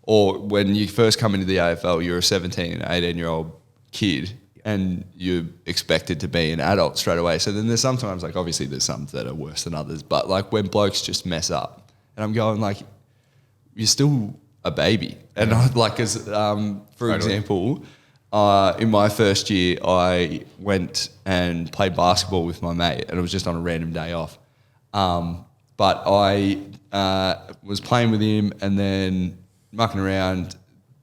or when you first come into the AFL, you're a 17, 18-year-old kid, and you're expected to be an adult straight away. So then there's sometimes, like, obviously there's some that are worse than others, but like when blokes just mess up, and I'm going like, you're still a baby. And I like, as for example, in my first year, I went and played basketball with my mate, and it was just on a random day off. But I was playing with him, and then mucking around.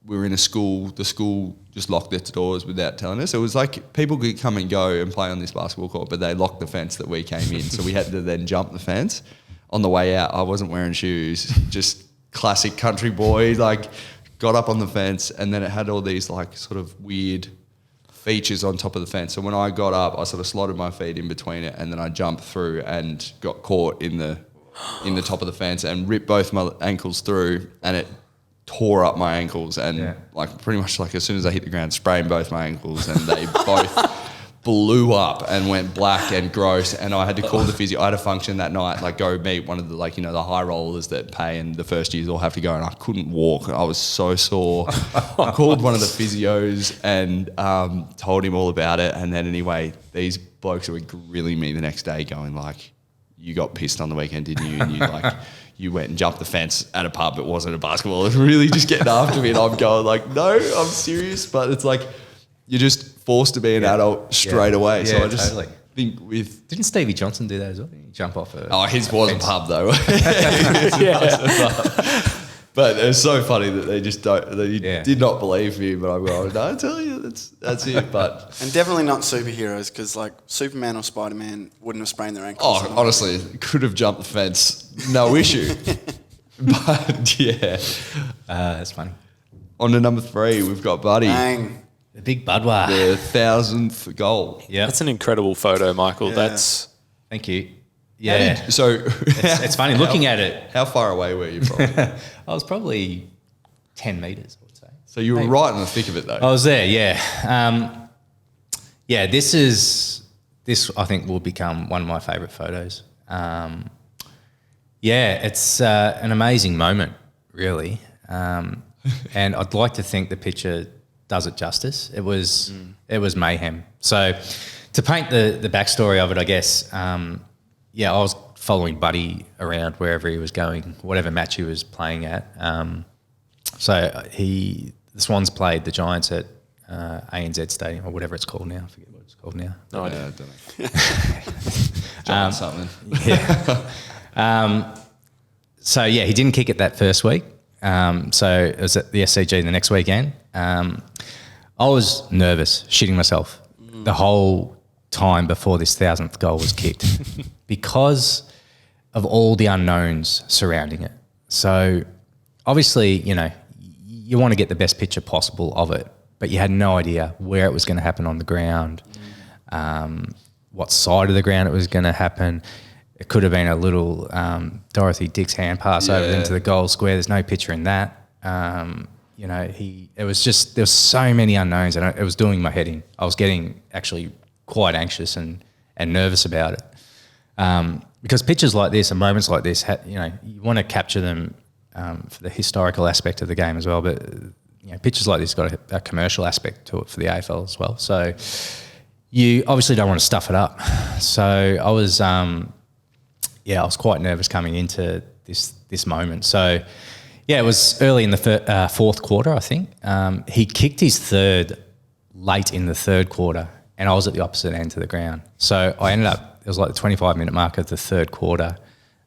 We were in a school. The school just locked its doors without telling us. It was like people could come and go and play on this basketball court, but they locked the fence that we came in. So we had to then jump the fence. On the way out, I wasn't wearing shoes, just classic country boy, like got up on the fence, and then it had all these like sort of weird features on top of the fence. So when I got up, I sort of slotted my feet in between it, and then I jumped through and got caught in the top of the fence and ripped both my ankles through, and it tore up my ankles, and like pretty much like as soon as I hit the ground, sprained both my ankles, and they both blew up and went black and gross. And I had to call the physio. I had a function that night, like go meet one of the the high rollers that pay, and the first years all have to go, and I couldn't walk. I was so sore. I called one of the physios and told him all about it. And then anyway, these blokes were grilling me the next day, going like, "You got pissed on the weekend, didn't you? And you like." You went and jumped the fence at a pub. It wasn't a basketball. It was really just getting after me, and I'm going like, no, I'm serious. But it's like you're just forced to be an adult straight away. Yeah, so I just totally. think with Didn't Stevie Johnson do that as well? Didn't he jump off a his was a pub though. But it's so funny that they just don't. They did not believe me, but I'm going, no, I tell you, that's it. But And definitely not superheroes, because like Superman or Spider-Man wouldn't have sprained their ankles. oh, honestly, could have jumped the fence, no issue. But yeah, that's funny. on to number 3, we've got Buddy. Bang. The big Budwa. The 1,000th goal. Yeah. that's an incredible photo, Michael. Yeah. That's Thank you. Yeah. So It's funny looking at it. how far away were you from it? I was probably 10 metres, I would say. So you were right in the thick of it though. I was there, yeah. This I think will become one of my favourite photos. It's an amazing moment, really. And I'd like to think the picture does it justice. It was mayhem. So to paint the backstory of it, I guess, I was following Buddy around wherever he was going, whatever match he was playing at. The Swans played the Giants at ANZ Stadium, or whatever it's called now. I forget what it's called now. No idea. I don't know. Something. He didn't kick it that first week. So it was at the SCG the next weekend. I was nervous, shitting myself the whole time before this 1,000th goal was kicked because of all the unknowns surrounding it. So obviously, you want to get the best picture possible of it, but you had no idea where it was going to happen on the ground, what side of the ground it was going to happen. It could have been a little Dorothy Dix hand pass over into the goal square. There's no picture in that. There was so many unknowns, and it was doing my head in. I was getting actually quite anxious and nervous about it. Because pictures like this and moments like this, you want to capture them for the historical aspect of the game as well. But pictures like this got a commercial aspect to it for the AFL as well. So you obviously don't want to stuff it up. So I was quite nervous coming into this moment. So it was early in the fourth quarter, I think. He kicked his third late in the third quarter, and I was at the opposite end of the ground. So I ended up, it was like the 25-minute mark of the third quarter,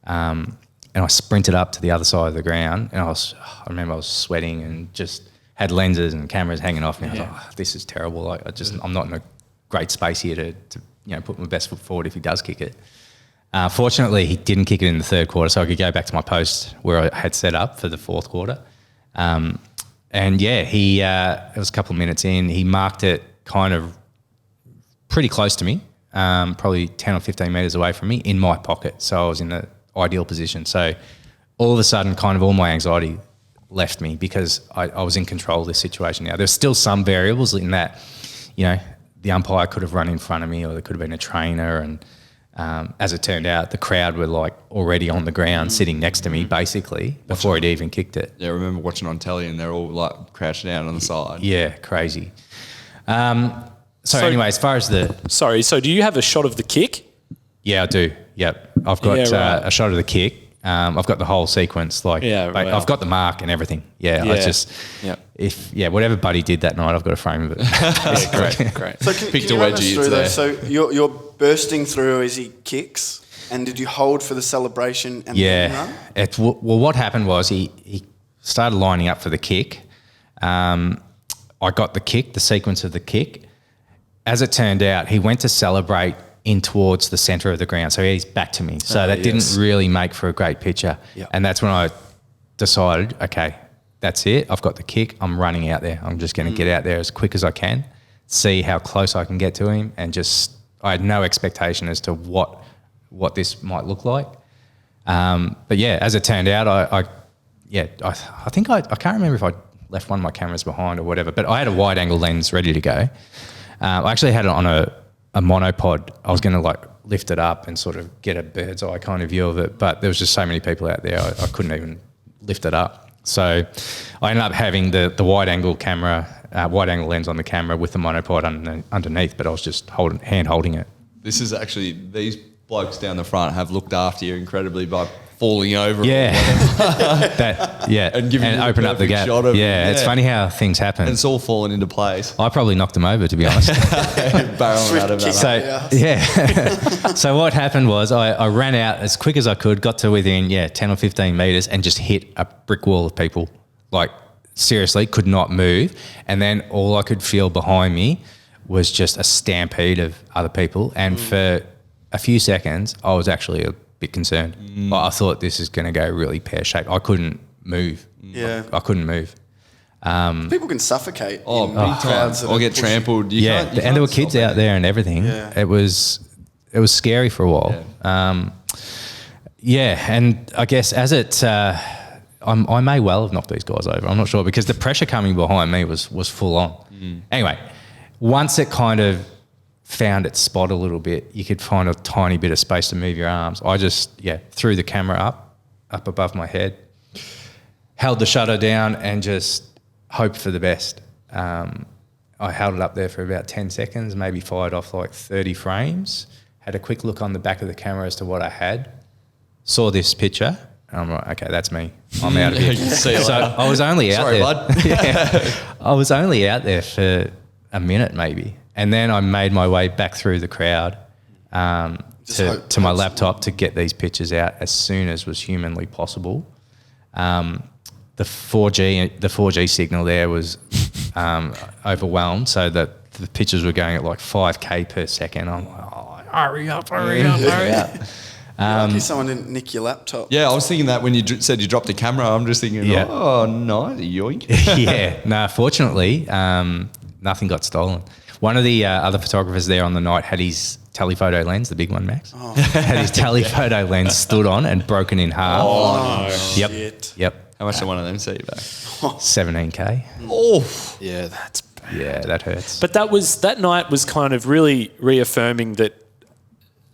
and I sprinted up to the other side of the ground, and I remember I was sweating and just had lenses and cameras hanging off me. I was like, this is terrible. Like, I'm not in a great space here to put my best foot forward if he does kick it. Fortunately, he didn't kick it in the third quarter, so I could go back to my post where I had set up for the fourth quarter. And And yeah, it was a couple of minutes in. He marked it kind of pretty close to me, probably 10 or 15 metres away from me in my pocket. So I was in the ideal position. So all of a sudden, kind of all my anxiety left me because I was in control of this situation now. There's still some variables in that, the umpire could have run in front of me or there could have been a trainer. And as it turned out, the crowd were like already on the ground sitting next to me basically before he'd even kicked it. Yeah, I remember watching on telly and they're all like crouched down on the side. Yeah, crazy. So anyway, as far as Sorry, so do you have a shot of the kick? Yeah, I do. Yep. I've got a shot of the kick. I've got the whole sequence. I've got the mark and everything. Yeah. I just, whatever Buddy did that night, I've got a frame of it. Great. So can you run us through those? So you're bursting through as he kicks, and did you hold for the celebration and then run? Well, what happened was he started lining up for the kick. I got the kick, the sequence of the kick. As it turned out, he went to celebrate in towards the centre of the ground. So he's back to me. So that didn't really make for a great picture. Yep. And that's when I decided, okay, that's it. I've got the kick. I'm running out there. I'm just going to get out there as quick as I can, see how close I can get to him, and I had no expectation as to what this might look like. But yeah, as it turned out, I think I can't remember if I left one of my cameras behind or whatever, but I had a wide angle lens ready to go. I actually had it on a monopod. I was going to lift it up and sort of get a bird's eye kind of view of it, but there was just so many people out there, I couldn't even lift it up. So I ended up having the wide angle lens on the camera with the monopod underneath, but I was just hand holding it. This is actually, these blokes down the front have looked after you incredibly by falling over. Yeah. And giving you open up the gap. Shot of it's funny how things happen. And it's all fallen into place. I probably knocked them over, to be honest. Barreling out of that. So what happened was I ran out as quick as I could, got to within 10 or 15 metres and just hit a brick wall of people. Like, seriously, could not move. And then all I could feel behind me was just a stampede of other people. And for a few seconds, I was actually a bit concerned. I thought this is going to go really pear-shaped. I couldn't move. Yeah. I couldn't move. People can suffocate in big crowds or get trampled. And there were kids out there and everything. Yeah. It was scary for a while. And I guess as it, I may well have knocked these guys over. I'm not sure because the pressure coming behind me was full on. Anyway, once it kind of found its spot a little bit, you could find a tiny bit of space to move your arms. I just, threw the camera up above my head, held the shutter down and just hoped for the best. I held it up there for about 10 seconds, maybe fired off like 30 frames, had a quick look on the back of the camera as to what I had, saw this picture, and I'm like, okay, that's me. I'm out of here. So I was only out there. Bud. I was only out there for a minute maybe. And then I made my way back through the crowd to my laptop to get these pictures out as soon as was humanly possible. The 4G signal there was overwhelmed, so that the pictures were going at like 5K per second. I'm like, hurry up. Lucky someone didn't nick your laptop. Yeah, I was thinking that when you said you dropped the camera, I'm just thinking, oh, nice, yoink. Fortunately, nothing got stolen. One of the other photographers there on the night had his telephoto lens, the big one, Max. Had his telephoto lens stood on and broken in half. Oh, no. Yep. How much did one of them set you back? 17K. Oh. Yeah, that's bad. Yeah, that hurts. But that night was kind of really reaffirming that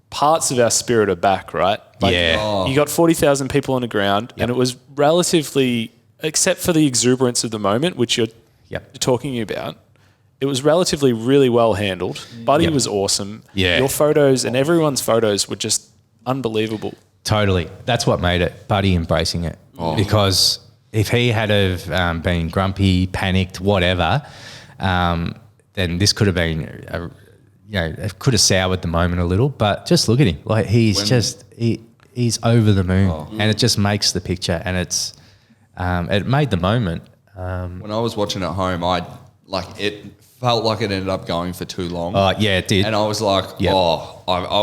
parts of our spirit are back, right? You got 40,000 people on the ground and it was relatively, except for the exuberance of the moment, which you're talking about, it was relatively really well handled. Buddy was awesome. Yeah. Your photos and everyone's photos were just unbelievable. Totally. That's what made it. Buddy embracing it. Because if he had have been grumpy, panicked, whatever, then this could have been, it could have soured the moment a little. But just look at him. Like he's over the moon. And it just makes the picture. And it made the moment. When I was watching at home, it felt like it ended up going for too long. Yeah, it did. And I was like, I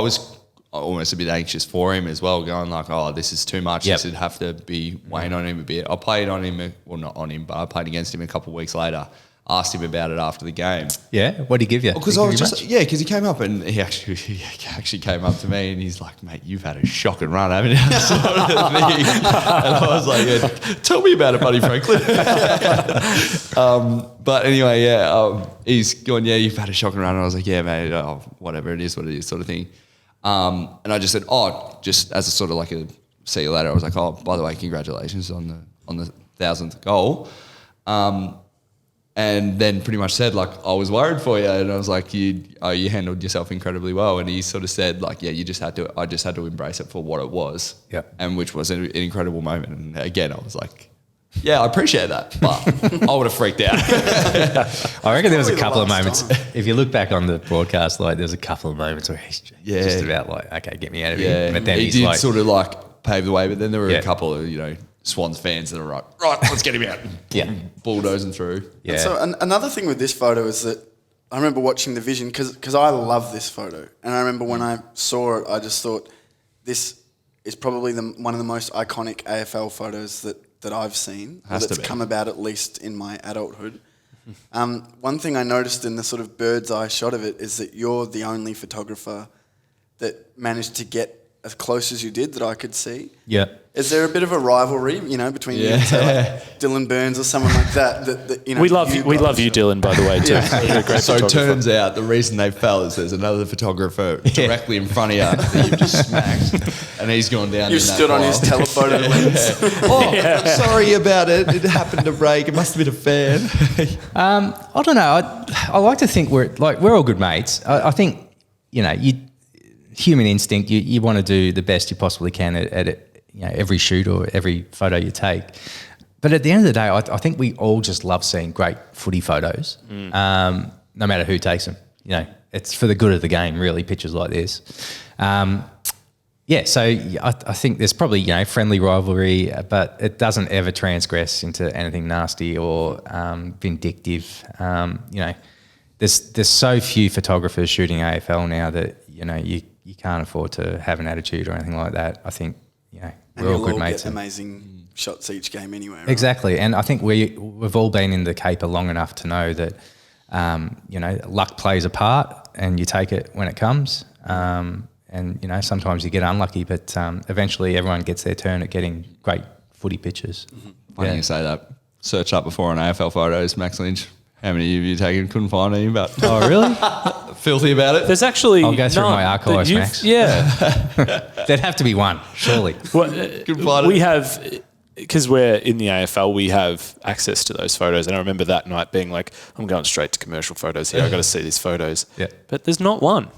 almost a bit anxious for him as well, going like, oh, this is too much. Yep. This would have to be weighing on him a bit. I played on him, well, not on him, but I played against him a couple of weeks later. Asked him about it after the game. Yeah, what did he give you? Because I was just, because he came up and he actually came up to me and he's like, mate, you've had a shocking run, haven't you? Sort of thing. And I was like, yeah, tell me about it, buddy Franklin. But anyway, he's gone, yeah, you've had a shocking run. And I was like, yeah, mate, whatever, it is what it is, sort of thing. And I just said, just as a sort of like a see you later, I was like, by the way, congratulations on the 1,000th goal. And then pretty much said, like, I was worried for you. And I was like, you handled yourself incredibly well. And he sort of said, like, yeah, I just had to embrace it for what it was. Yeah. And which was an incredible moment. And again, I was like, yeah, I appreciate that. But I would have freaked out. I reckon there was a couple of moments. If you look back on the broadcast, like, there's a couple of moments where he's just about like, okay, get me out of here. But then he he's did like, sort of like pave the way. But then there were a couple of, Swans fans that are right, let's get him out. Yeah. Bulldozing through. yeah. And so another thing with this photo is that I remember watching the vision because I love this photo. And I remember when I saw it, I just thought this is probably one of the most iconic AFL photos that I've seen. That's come about at least in my adulthood. One thing I noticed in the sort of bird's eye shot of it is that you're the only photographer that managed to get as close as you did that I could see. Yeah. Is there a bit of a rivalry, between you and say, like, Dylan Burns or someone like that? We love you, Dylan, by the way, too. You're a great So it photographer. turns out the reason they fell is there's another photographer directly in front of you that you've just smacked, and he's gone down. You in that stood on his pile. telephoto lens. I'm sorry about it. It happened to break. It must have been a fan. I don't know. I like to think we're all good mates. I think, human instinct, you want to do the best you possibly can at it. Every shoot or every photo you take. But at the end of the day, I think we all just love seeing great footy photos, no matter who takes them. It's for the good of the game, really, pictures like this. So I think there's probably, friendly rivalry, but it doesn't ever transgress into anything nasty or vindictive. There's so few photographers shooting AFL now that, you can't afford to have an attitude or anything like that. I think, we're all good mates. Get amazing shots each game anyway. Right? Exactly, and I think we've all been in the caper long enough to know that luck plays a part, and you take it when it comes. And sometimes you get unlucky, but eventually everyone gets their turn at getting great footy pictures. Funny you say that. Searched up before on AFL photos, Max Lynch. How many have you taken? Couldn't find any, but Oh, really? filthy about it. There's actually I'll go through none my archives, that you've- Max. Yeah. There'd have to be one, surely. Well, Couldn't find we it. have, because we're in the AFL, we have access to those photos. And I remember that night being like, I'm going straight to commercial photos here. I've got to see these photos. Yeah. But there's not one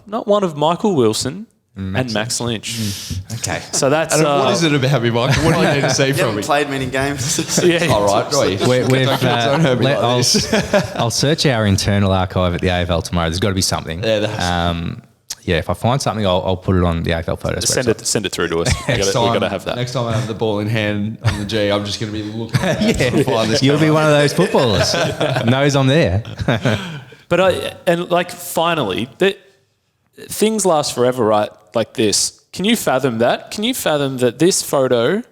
of Michael Wilson and Max Lynch. Okay. So that's... And what is it about me, Michael? What do you need to see You from haven't me? played many games. Yeah. All right, right. Don't hurt me like this. I'll search our internal archive at the AFL tomorrow. There's got to be something. Yeah, that's- If I find something, I'll put it on the AFL photos website. Send it through to us. we got to have that. Next time I have the ball in hand on the G, I'm just going to be looking to find this. You'll be one of those footballers. Knows I'm there. But finally, things last forever, right? Like this. Can you fathom that? Can you fathom that this photo?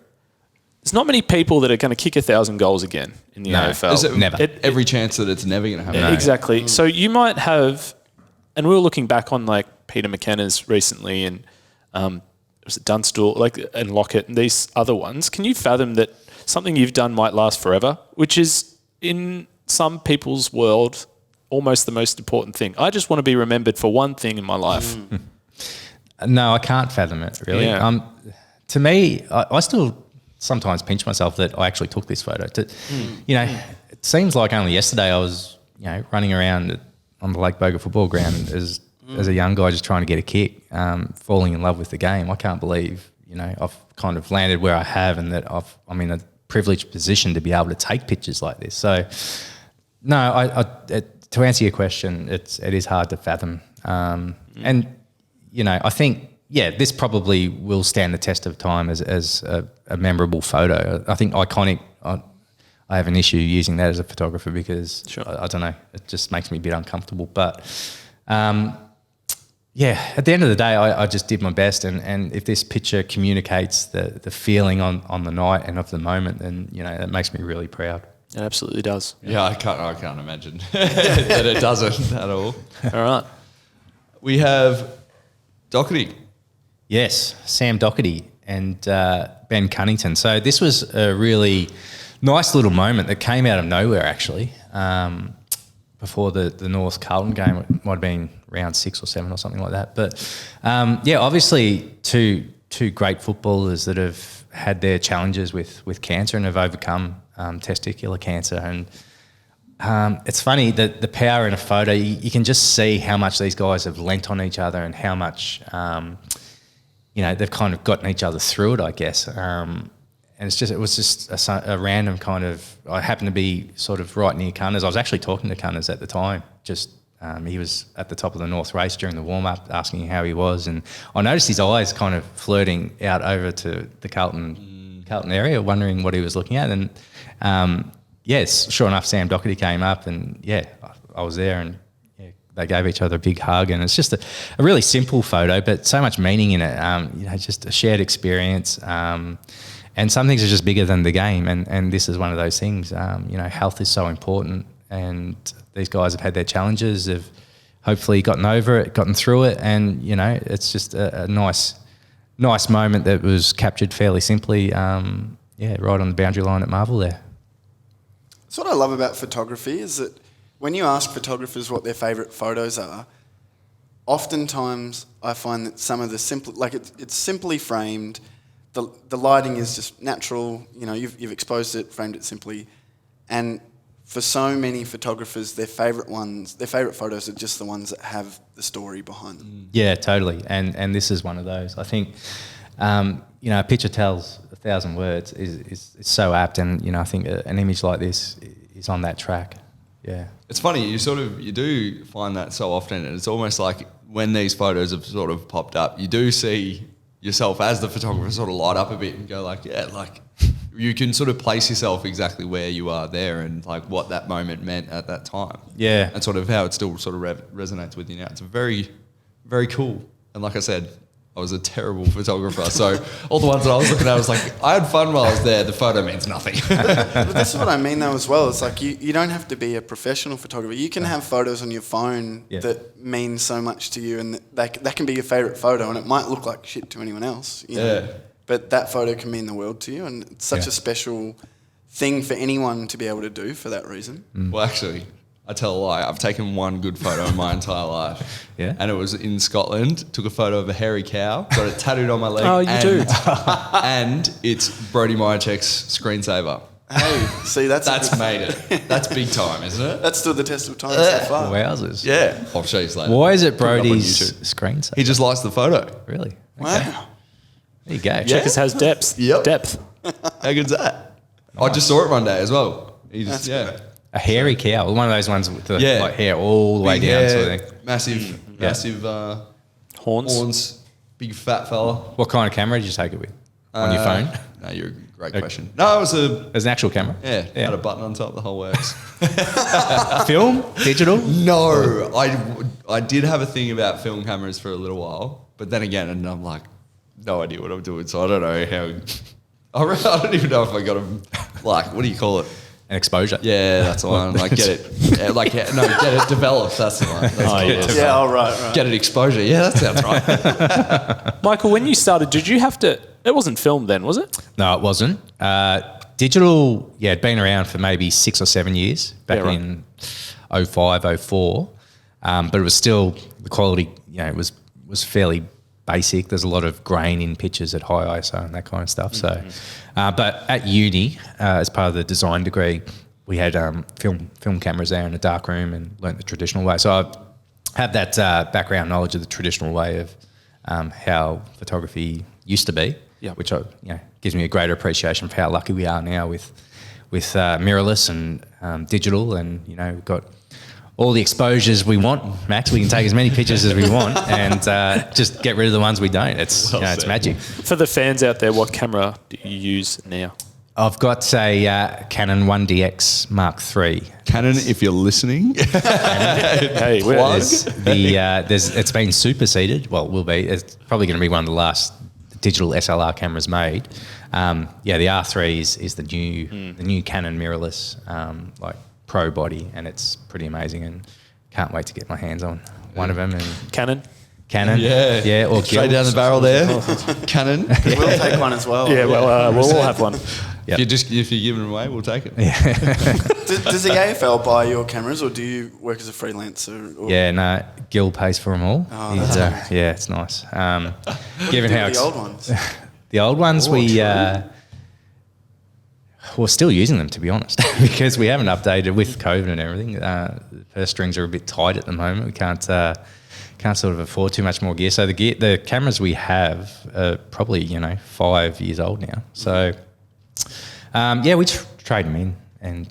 There's not many people that are going to kick 1,000 goals again in the AFL. Is it Never. Every chance that it's never going to happen. Exactly. So you might have, and we were looking back on like Peter McKenna's recently, and was it Dunstall, and Lockett, and these other ones. Can you fathom that something you've done might last forever, which is in some people's world almost the most important thing? I just want to be remembered for one thing in my life. No, I can't fathom it, really. Yeah. To me, I still sometimes pinch myself that I actually took this photo. It seems like only yesterday I was, running around on the Lake Boga football ground as a young guy just trying to get a kick, falling in love with the game. I can't believe, I've kind of landed where I have and that I'm in a privileged position to be able to take pictures like this. So, no, to answer your question, it is hard to fathom. And, I think, this probably will stand the test of time as a memorable photo. I think iconic, I have an issue using that as a photographer because, I don't know, it just makes me a bit uncomfortable. But, at the end of the day, I just did my best, and if this picture communicates the feeling on the night and of the moment, then that makes me really proud. It absolutely does. Yeah, I can't imagine that it doesn't at all. All right. We have Doherty. Yes, Sam Doherty and Ben Cunnington. So this was a really nice little moment that came out of nowhere, actually. Before the North Carlton game, it might have been round 6 or 7 or something like that. But obviously two great footballers that have had their challenges with cancer and have overcome testicular cancer. And it's funny that the power in a photo, you can just see how much these guys have lent on each other and how much they've kind of gotten each other through it, I guess. And it was just a random kind of. I happened to be sort of right near Cunners. I was actually talking to Cunners at the time. He was at the top of the North race during the warm up, asking how he was, and I noticed his eyes kind of flirting out over to the Carlton area, wondering what he was looking at. And yes, sure enough, Sam Doherty came up, and I was there, and they gave each other a big hug, and it's just a really simple photo, but so much meaning in it. Just a shared experience. And some things are just bigger than the game, and this is one of those things. Health is so important, and these guys have had their challenges. They've hopefully gotten over it, gotten through it, and it's just a nice moment that was captured fairly simply. Right on the boundary line at Marvel there. That's what I love about photography is that when you ask photographers what their favourite photos are, oftentimes I find that some of the simple, like it's simply framed. The lighting is just natural, you've exposed it, framed it simply. And for so many photographers, their favourite photos are just the ones that have the story behind them. Yeah, totally. And this is one of those. I think, a picture tells 1,000 words is so apt. And, I think an image like this is on that track. Yeah. It's funny, you do find that so often, and it's almost like when these photos have sort of popped up, you do see yourself as the photographer sort of light up a bit and go you can sort of place yourself exactly where you are there and like what that moment meant at that time. Yeah. And sort of how it still sort of resonates with you now. It's very, very cool. And like I said, I was a terrible photographer. So all the ones that I was looking at, I was like, I had fun while I was there. The photo means nothing. But this is what I mean though as well. It's like you don't have to be a professional photographer. You can have photos on your phone that mean so much to you, and that can be your favourite photo, and it might look like shit to anyone else. But that photo can mean the world to you, and it's such a special thing for anyone to be able to do for that reason. Well, actually, I tell a lie. I've taken one good photo in my entire life. Yeah. And it was in Scotland. Took a photo of a hairy cow. Got it tattooed on my leg. Oh, you do? And it's Brodie Myercheck's screensaver. Hey, see, that's made it. That's big time, isn't it? That's stood the test of time so far. Wowzers. Yeah. I'll show you later. Why is it Brodie's screensaver? He just likes the photo. Really? Wow. There you go. Checkers has depth. Yep. Depth. How good's that? Nice. I just saw it one day as well. He just, A hairy cow, one of those ones with the hair all the way down. Sort of thing. Massive horns, big fat fella. What kind of camera did you take it with? On your phone? No, you're a great question. No, it was an actual camera. Yeah, had a button on top, the whole works. Film? Digital? No, I did have a thing about film cameras for a little while, but then again, and I'm like, no idea what I'm doing, so I don't know how. I don't even know if I got them. Like, what do you call it? An exposure. Yeah, that's the one. Like, get it. Get it developed. That's the one. Right. Get it exposure. Yeah, that sounds right. Michael, when you started, did you have to? It wasn't film then, was it? No, it wasn't. Digital, it'd been around for maybe 6 or 7 years back in 05, 04. But it was still the quality. It was fairly basic. There's a lot of grain in pictures at high ISO and that kind of stuff. So, but at uni, as part of the design degree, we had film cameras there in a dark room and learnt the traditional way. So I have that background knowledge of the traditional way of how photography used to be, which gives me a greater appreciation for how lucky we are now with mirrorless and digital, and we've got all the exposures we want, Max. We can take as many pictures as we want and just get rid of the ones we don't. It's it's magic. For the fans out there, what camera do you use now? I've got a Canon 1DX Mark III. Canon, if you're listening, Hey, plug. It's been superseded. Well, it will be. It's probably going to be one of the last digital SLR cameras made. The R3 is the new Canon mirrorless like pro body, and it's pretty amazing. And can't wait to get my hands on one of them. And Canon. Yeah, or straight down the barrel there. Canon. We'll take one as well. Yeah, well, we'll all have one. Yep. If you're giving it away, we'll take it. Does the AFL buy your cameras, or do you work as a freelancer? Or? Yeah, no, Gil pays for them all. Oh, He's, that's yeah, it's nice. Given Given how the old ones. the old ones, we're still using them, to be honest, because we haven't updated with COVID and everything. The purse strings are a bit tight at the moment. We can't sort of afford too much more gear. So the cameras we have are probably 5 years old now. So we trade them in and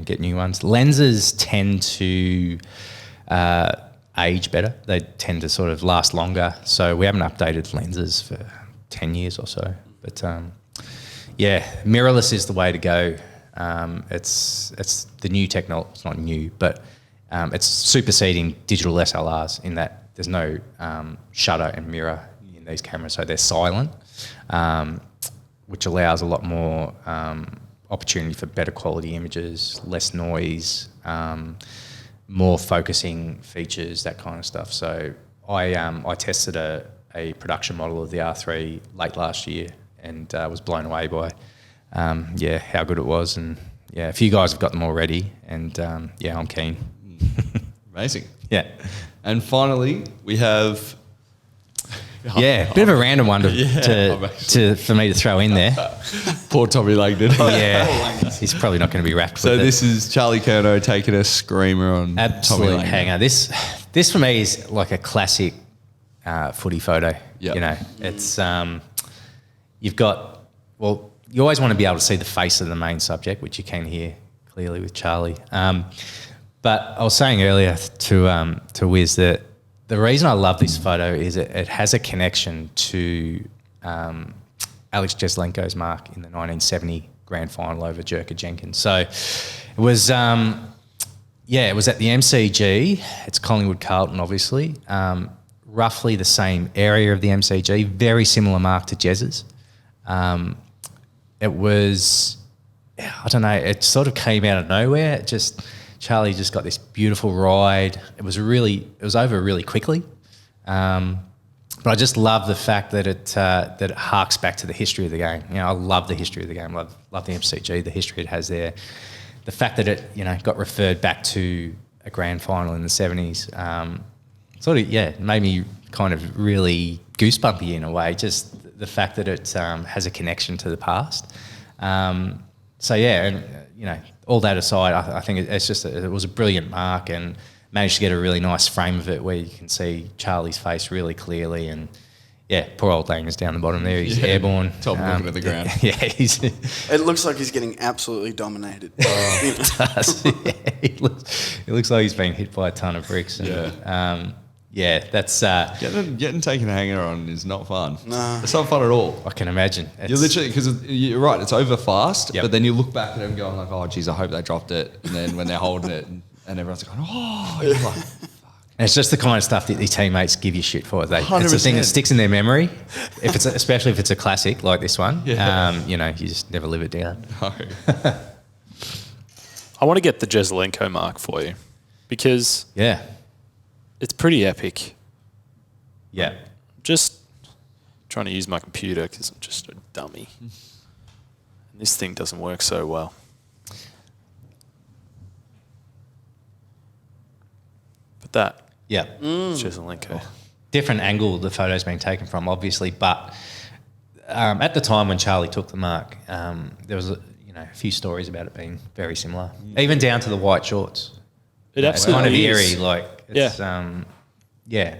get new ones. Lenses tend to age better. They tend to sort of last longer. So we haven't updated lenses for 10 years or so. But mirrorless is the way to go. It's the new technology. It's not new, but it's superseding digital SLRs in that there's no shutter and mirror in these cameras, so they're silent, which allows a lot more opportunity for better quality images, less noise, more focusing features, that kind of stuff. So I tested a production model of the R3 late last year and was blown away by how good it was. And a few guys have got them already, and I'm keen. Amazing. Yeah. And finally, we have... bit of a random one for me to throw in there. Poor Tommy Langdon. He's probably not going to be wrapped So with it. this is Charlie Curnow taking a screamer on Absolute Tommy Langdon. hanger. This for me is like a classic footy photo. Yep. It's you've got, you always want to be able to see the face of the main subject, which you can hear clearly with Charlie. But I was saying earlier to Wiz that the reason I love this photo is it has a connection to Alex Jeslenko's mark in the 1970 grand final over Jerker Jenkins. So it was, it was at the MCG. It's Collingwood Carlton, obviously. Roughly the same area of the MCG, very similar mark to Jez's. It was, I don't know, it sort of came out of nowhere. Charlie just got this beautiful ride. It was over really quickly. But I just love the fact that it harks back to the history of the game. I love the history of the game. Love the MCG, the history it has there. The fact that it got referred back to a grand final in the 70s, made me kind of really goosebumpy in a way. Just the fact that it has a connection to the past. All that aside, I think it was a brilliant mark, and managed to get a really nice frame of it where you can see Charlie's face really clearly. And poor old Langer's down the bottom there. He's airborne. Top looking at the ground. It looks like he's getting absolutely dominated. It does. It looks like he's been hit by a ton of bricks. And, that's... Getting taken a hanger on is not fun. No. It's not fun at all. I can imagine. You're literally, because you're right, it's over fast, Yep. but then you look back at them going like, oh, geez, I hope they dropped it. And then when they're holding it and everyone's going, oh, you're like, And it's just the kind of stuff that your teammates give you shit for. It's the thing 100%. that sticks in their memory, especially if it's a classic like this one. Yeah. You just never live it down. no. I want to get the Jeslenko mark for you because it's pretty epic. Yeah. Just trying to use my computer because I'm just a dummy. And this thing doesn't work so well. But that, Jeslenko. Different angle the photo's been taken from, obviously, but at the time when Charlie took the mark, there was a few stories about it being very similar, even down to the white shorts. It It's kind of absolutely eerie, is. like it's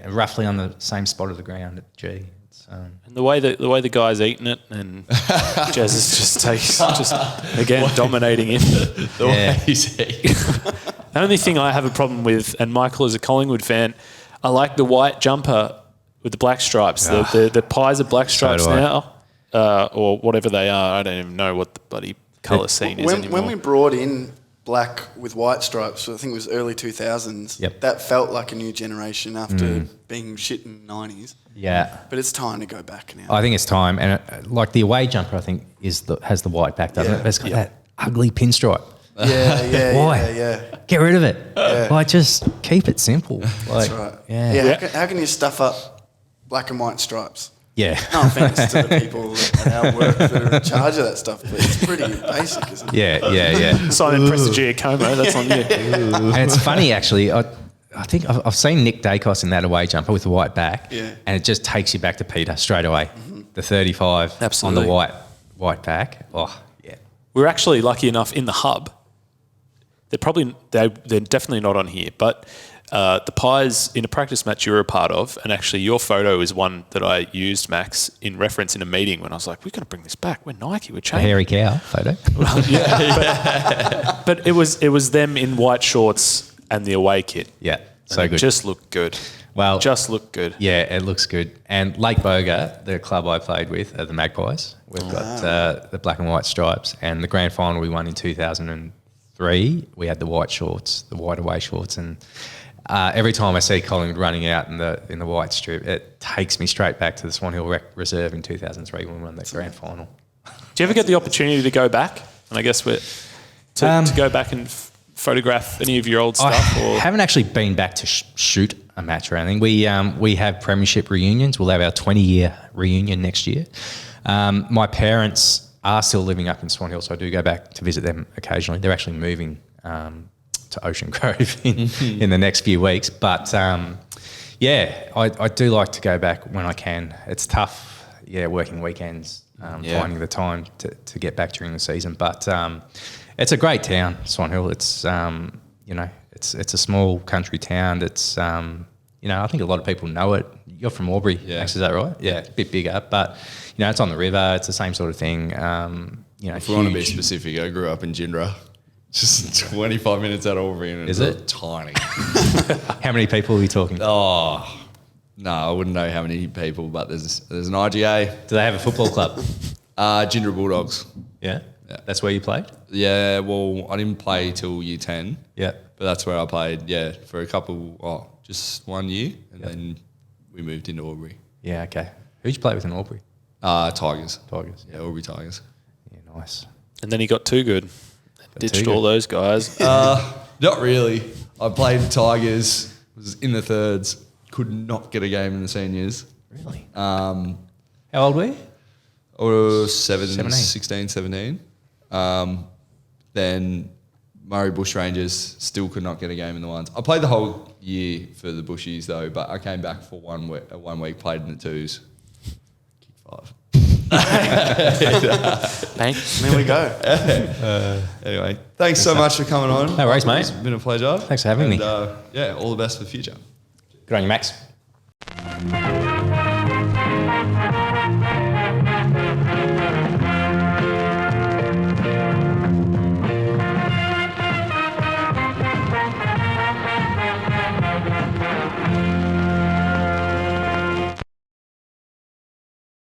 roughly on the same spot of the ground at the G. It's, And the way the guy's eating it, and Jazz is just again dominating him. The way he's eating. The only thing I have a problem with, and Michael is a Collingwood fan, I like the white jumper with the black stripes. The pies are black stripes do I. now. or whatever they are. I don't even know what the bloody colour scene is anymore. When we brought in black with white stripes, I think it was early 2000s, that felt like a new generation after being shit in the 90s. Yeah. But it's time to go back now. I think it's time. And like the away jumper, I think, has the white back, doesn't it? But it's got that ugly pinstripe. Why? Yeah. Get rid of it. Yeah. Like, just keep it simple. Like, That's right. Yeah. How can you stuff up black and white stripes? Yeah. No offence to the people at our work that are in charge of that stuff, but it's pretty basic, isn't it? Yeah. Simon Prestigiacomo, that's on you. And it's funny, actually. I think I've seen Nick Dacos in that away jumper with the white back, and it just takes you back to Peter straight away. The 35 Absolutely. on the white back. Oh, yeah. We're actually lucky enough in the hub. They're definitely not on here, but the Pies in a practice match you were a part of, and actually your photo is one that I used, Max, in reference in a meeting when I was like, we've got to bring this back. We're Nike, we're The changing. hairy cow photo. But it was them in white shorts and the away kit. Yeah, so And it good. just looked good. Well, Just looked good. Yeah, it looks good. And Lake Boga, the club I played with, are the Magpies. We've got the black and white stripes. And the grand final we won in 2003, we had the white shorts, the white away shorts. And every time I see Collingwood running out in the white strip, it takes me straight back to the Swan Hill Reserve in 2003 when we won the grand final. Do you ever get the opportunity to go back? And I guess to go back and photograph any of your old stuff? I haven't actually been back to shoot a match or anything. We have premiership reunions. We'll have our 20-year reunion next year. My parents are still living up in Swan Hill, so I do go back to visit them occasionally. They're actually moving to Ocean Grove in the next few weeks. But, I do like to go back when I can. It's tough, working weekends, finding the time to get back during the season. But it's a great town, Swan Hill. It's, it's a small country town. It's, I think a lot of people know it. You're from Albury, Max, is that right? Yeah, a bit bigger. But, it's on the river. It's the same sort of thing. If we want to be specific, I grew up in Gindra. Just 25 minutes out of Albury. And Is it? Tiny. How many people are we talking? Oh, no, I wouldn't know how many people, but there's an IGA. Do they have a football club? Gindra Bulldogs. Yeah? That's where you played? Yeah, well, I didn't play till year 10. Yeah. But that's where I played, for a couple, just 1 year. And then we moved into Albury. Yeah, okay. Who'd you play with in Albury? Tigers. Tigers. Yeah, Albury Tigers. Yeah, nice. And then he got too good. Ditched all those guys. Not really. I played Tigers, was in the thirds, could not get a game in the seniors. Really? How old were you? I was 17. 16, 17. Then Murray Bushrangers, still could not get a game in the ones. I played the whole year for the Bushies though, but I came back for 1 week, played in the twos. Kick 5. Thanks. There we go. Anyway, thanks so much for coming on. No worries, mate. It's been a pleasure. Thanks for having me. All the best for the future. Good on you, Max.